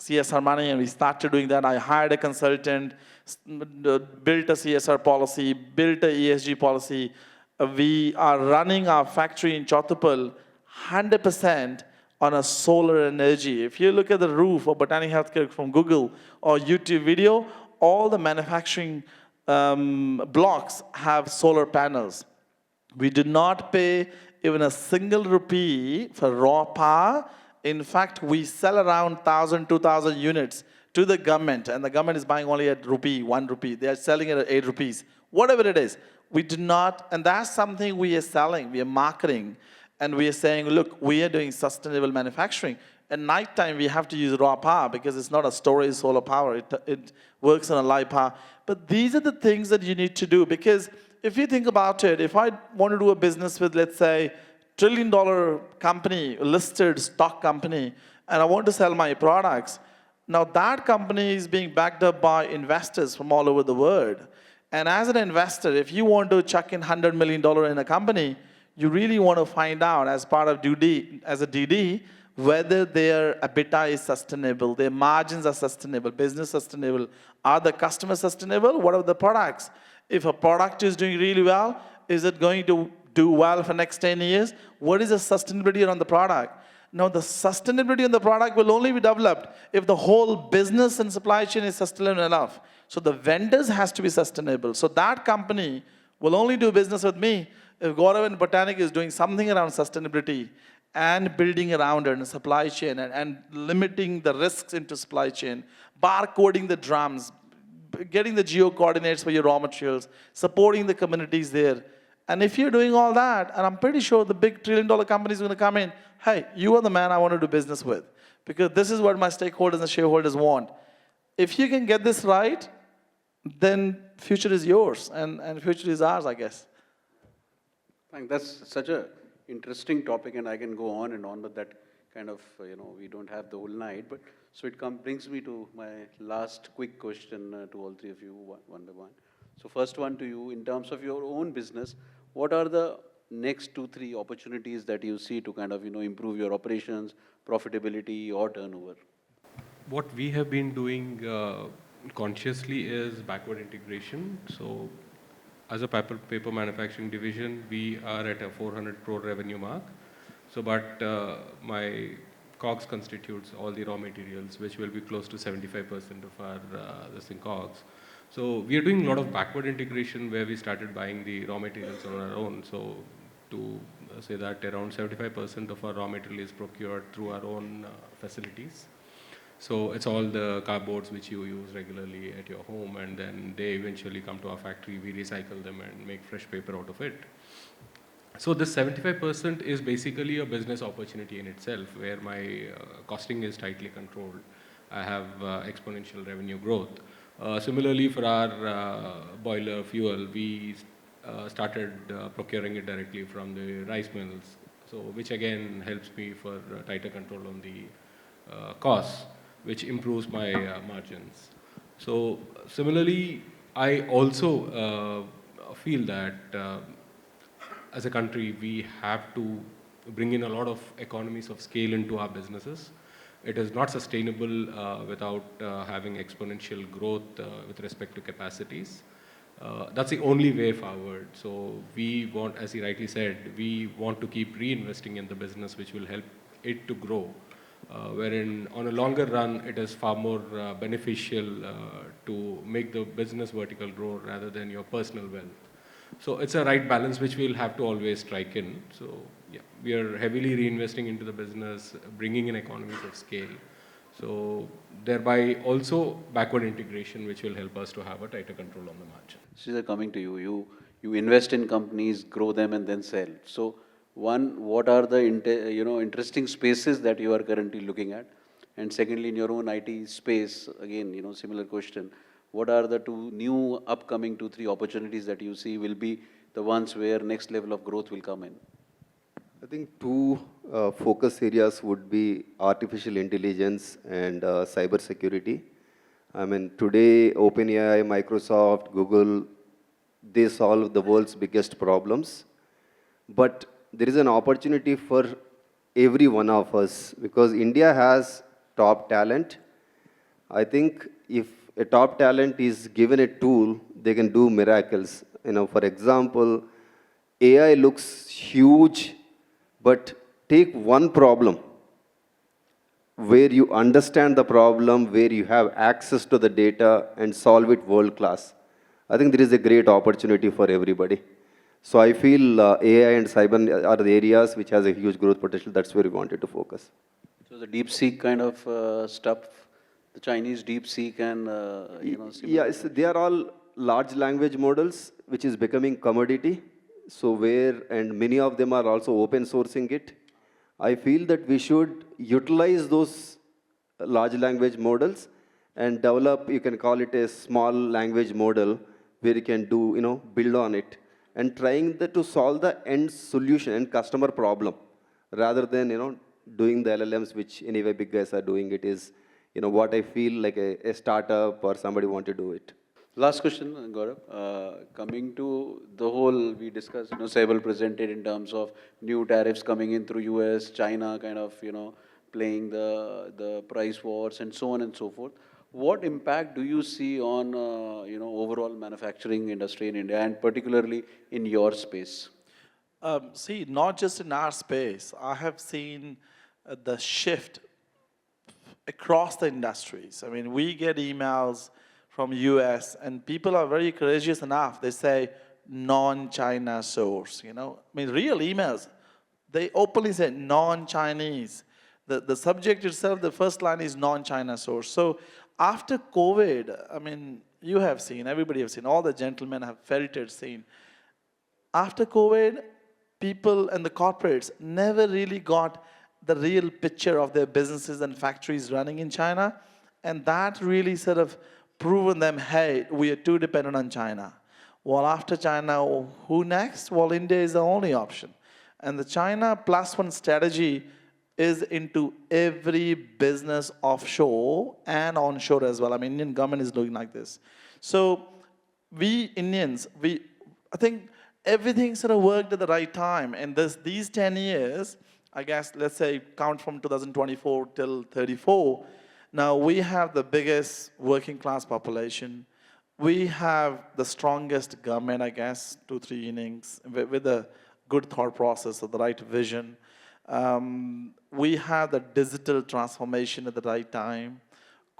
CSR money, and we started doing that. I hired a consultant, built a CSR policy, built a ESG policy. We are running our factory in Chottupal 100% on a solar energy. If you look at the roof of Botanic Healthcare from Google or YouTube video, all the manufacturing blocks have solar panels. We did not pay even a single rupee for raw power. In fact, we sell around 1,000, 2,000 units to the government, and the government is buying only at rupee, 1 rupee. They are selling it at 8 rupees, whatever it is. We do not, and that's something we are selling, we are marketing, and we are saying, look, we are doing sustainable manufacturing. At night time, we have to use raw power because it's not a storage solar power. It works on a live power. But these are the things that you need to do, because if you think about it, if I want to do a business with, let's say, trillion-dollar company, listed stock company, and I want to sell my products, now that company is being backed up by investors from all over the world. And as an investor, if you want to chuck in $100 million in a company, you really want to find out as part of as a DD, whether their EBITDA is sustainable, their margins are sustainable, business sustainable, are the customers sustainable, what are the products? If a product is doing really well, is it going to do well for next 10 years? What is the sustainability around the product? Now, the sustainability on the product will only be developed if the whole business and supply chain is sustainable enough. So the vendors has to be sustainable. So that company will only do business with me if Gaurav and Botanic is doing something around sustainability and building around it in supply chain and limiting the risks into supply chain, barcoding the drums, getting the geo coordinates for your raw materials, supporting the communities there. And if you're doing all that, and I'm pretty sure the big trillion-dollar company is going to come in, hey, you are the man I want to do business with, because this is what my stakeholders and shareholders want. If you can get this right, then future is yours, and future is ours, I guess. Thank. That's such a interesting topic, and I can go on and on, but that kind of, we don't have the whole night. But so it brings me to my last quick question to all three of you, one by one. So first one to you, in terms of your own business, what are the next 2-3 opportunities that you see to kind of, improve your operations, profitability, or turnover? What we have been doing consciously is backward integration. So as a paper manufacturing division, we are at a 400 crore revenue mark. So, but my COGS constitutes all the raw materials, which will be close to 75% of our COGS. So we are doing a lot of backward integration where we started buying the raw materials on our own. So to say that around 75% of our raw material is procured through our own facilities. So it's all the cardboards which you use regularly at your home, and then they eventually come to our factory, we recycle them and make fresh paper out of it. So this 75% is basically a business opportunity in itself, where my costing is tightly controlled. I have exponential revenue growth. Similarly, for our boiler fuel, we started procuring it directly from the rice mills, so which again helps me for tighter control on the costs, which improves my margins. So similarly, I also feel that as a country, we have to bring in a lot of economies of scale into our businesses. It is not sustainable without having exponential growth with respect to capacities. That's the only way forward. So we want, as he rightly said, we want to keep reinvesting in the business, which will help it to grow. Wherein on a longer run, it is far more beneficial to make the business vertical grow rather than your personal wealth. So it's a right balance which we'll have to always strike in. So yeah, we are heavily reinvesting into the business, bringing in economies of scale. So thereby also backward integration, which will help us to have a tighter control on the margin. Sridhar, coming to you, you invest in companies, grow them, and then sell. So one, what are the interesting spaces that you are currently looking at? And secondly, in your own IT space, again, similar question. What are the upcoming 2-3 opportunities that you see will be the ones where next level of growth will come in? I think 2 focus areas would be artificial intelligence and cyber security. I mean, today, OpenAI, Microsoft, Google, they solve the world's biggest problems. But there is an opportunity for every one of us, because India has top talent, I think if a top talent is given a tool, they can do miracles. For example, AI looks huge, but take one problem where you understand the problem, where you have access to the data and solve it world class. I think there is a great opportunity for everybody. So I feel AI and cyber are the areas which has a huge growth potential. That's where we wanted to focus. So the deep seek kind of stuff, the Chinese deep seek and, Yeah, they are all large language models, which is becoming commodity. So and many of them are also open sourcing it. I feel that we should utilize those large language models and develop, you can call it a small language model where you can do, build on it and trying to solve the end solution and customer problem rather than, doing the LLMs, which anyway big guys are doing it is, what I feel like a startup or somebody want to do it. Last question, Gaurav. Coming to the whole, we discussed, several presented in terms of new tariffs coming in through US, China kind of, playing the price wars and so on and so forth. What impact do you see on, overall manufacturing industry in India and particularly in your space? See, not just in our space, I have seen the shift across the industries. I mean, we get emails from US and people are very courageous enough. They say non-China source, I mean, real emails. They openly say non-Chinese. The subject itself, the first line is non-China source. So after COVID, I mean, you have seen, everybody have seen, all the gentlemen have ferreted seen. After COVID, people and the corporates never really got the real picture of their businesses and factories running in China. And that really sort of proven them, hey, we are too dependent on China. Well, after China, who next? Well, India is the only option. And the China plus one strategy is into every business offshore and onshore as well. I mean, Indian government is doing like this. So we Indians, I think everything sort of worked at the right time. And these 10 years, I guess, let's say, count from 2024 till 34, now we have the biggest working class population. We have the strongest government, I guess, 2-3 innings, with a good thought process of the right vision. We have the digital transformation at the right time.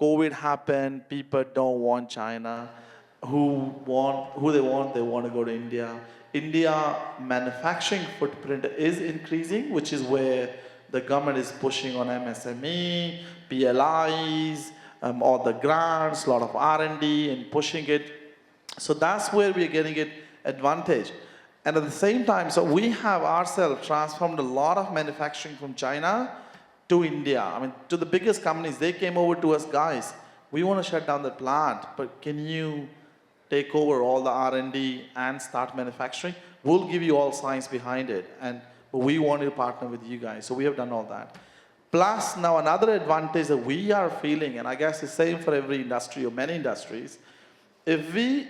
COVID happened, people don't want China. Who they want to go to India. India manufacturing footprint is increasing, which is where the government is pushing on MSME, PLIs, all the grants, a lot of R&D and pushing it. So that's where we're getting it advantage. And at the same time, so we have ourselves transformed a lot of manufacturing from China to India. I mean, to the biggest companies, they came over to us, guys, we want to shut down the plant, but can you take over all the R&D and start manufacturing? We'll give you all science behind it, but we want to partner with you guys. So we have done all that. Plus, now another advantage that we are feeling, and I guess the same for every industry or many industries, if we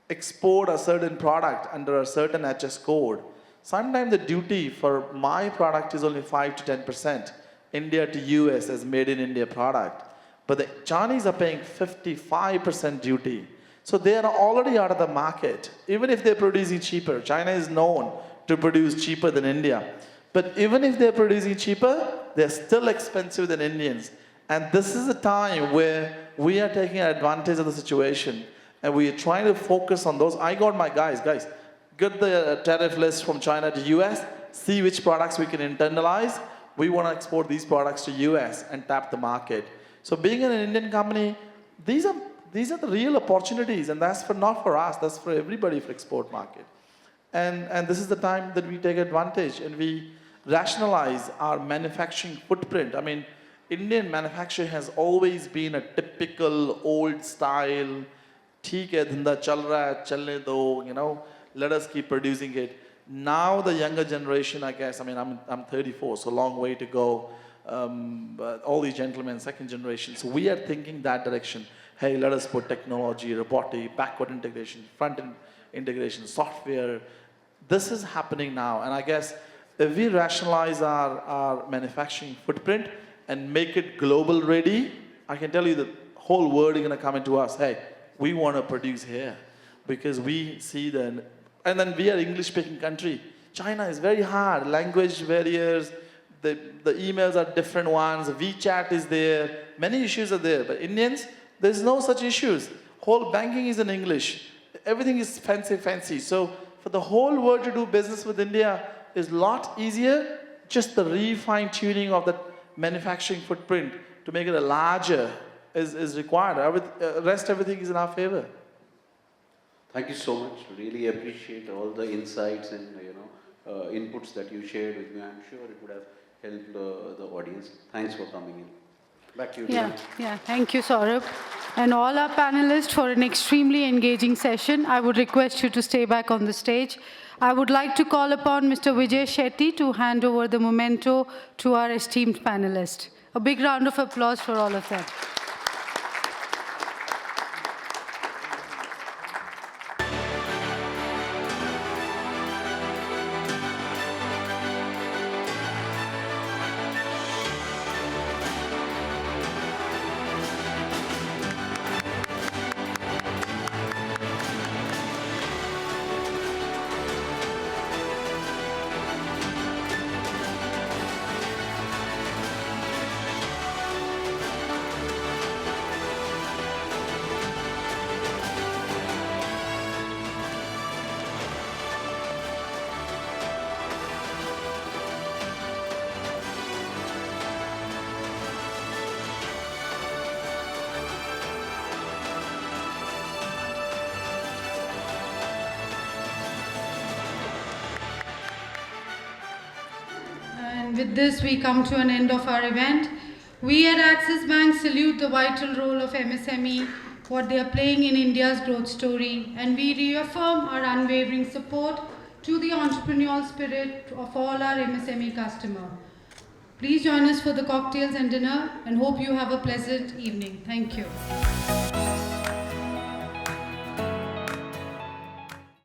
export a certain product under a certain HS code, sometimes the duty for my product is only 5 to 10%. India to US as made in India product. But the Chinese are paying 55% duty. So they are already out of the market. Even if they're producing cheaper, China is known to produce cheaper than India. But even if they're producing cheaper, they're still expensive than Indians. And this is a time where we are taking advantage of the situation. And we are trying to focus on those. I got my guys, get the tariff list from China to US, see which products we can internalize. We want to export these products to US and tap the market. So being an Indian company, these are the real opportunities, and that's not for us, that's for everybody for export market. And this is the time that we take advantage and we rationalize our manufacturing footprint. I mean, Indian manufacturing has always been a typical old style, theek hai dhanda chal raha hai, chalne do, let us keep producing it. Now the younger generation, I guess, I mean, I'm 34, so a long way to go. But all these gentlemen, second generation, so we are thinking that direction. Hey, let us put technology, robotics, backward integration, front-end integration, software. This is happening now, and I guess if we rationalize our manufacturing footprint and make it global ready, I can tell you the whole world is going to come into us. Hey, we want to produce here because we see the, and then we are English-speaking country. China is very hard, language barriers, the emails are different ones, WeChat is there, many issues are there. But Indians, there's no such issues. Whole banking is in English. Everything is fancy. So for the whole world to do business with India is a lot easier. Just the refine tuning of the manufacturing footprint to make it a larger is required. Rest everything is in our favor. Thank you so much. Really appreciate all the insights and inputs that you shared with me. I'm sure it would have helped the audience. Thanks for coming in. Back to you. Yeah. Thank you, Saurabh. And all our panelists for an extremely engaging session. I would request you to stay back on the stage. I would like to call upon Mr. Vijay Shetty to hand over the memento to our esteemed panelists. A big round of applause for all of them. And with this, we come to an end of our event. We at Axis Bank salute the vital role of MSME, what they are playing in India's growth story, and we reaffirm our unwavering support to the entrepreneurial spirit of all our MSME customers. Please join us for the cocktails and dinner, and hope you have a pleasant evening. Thank you.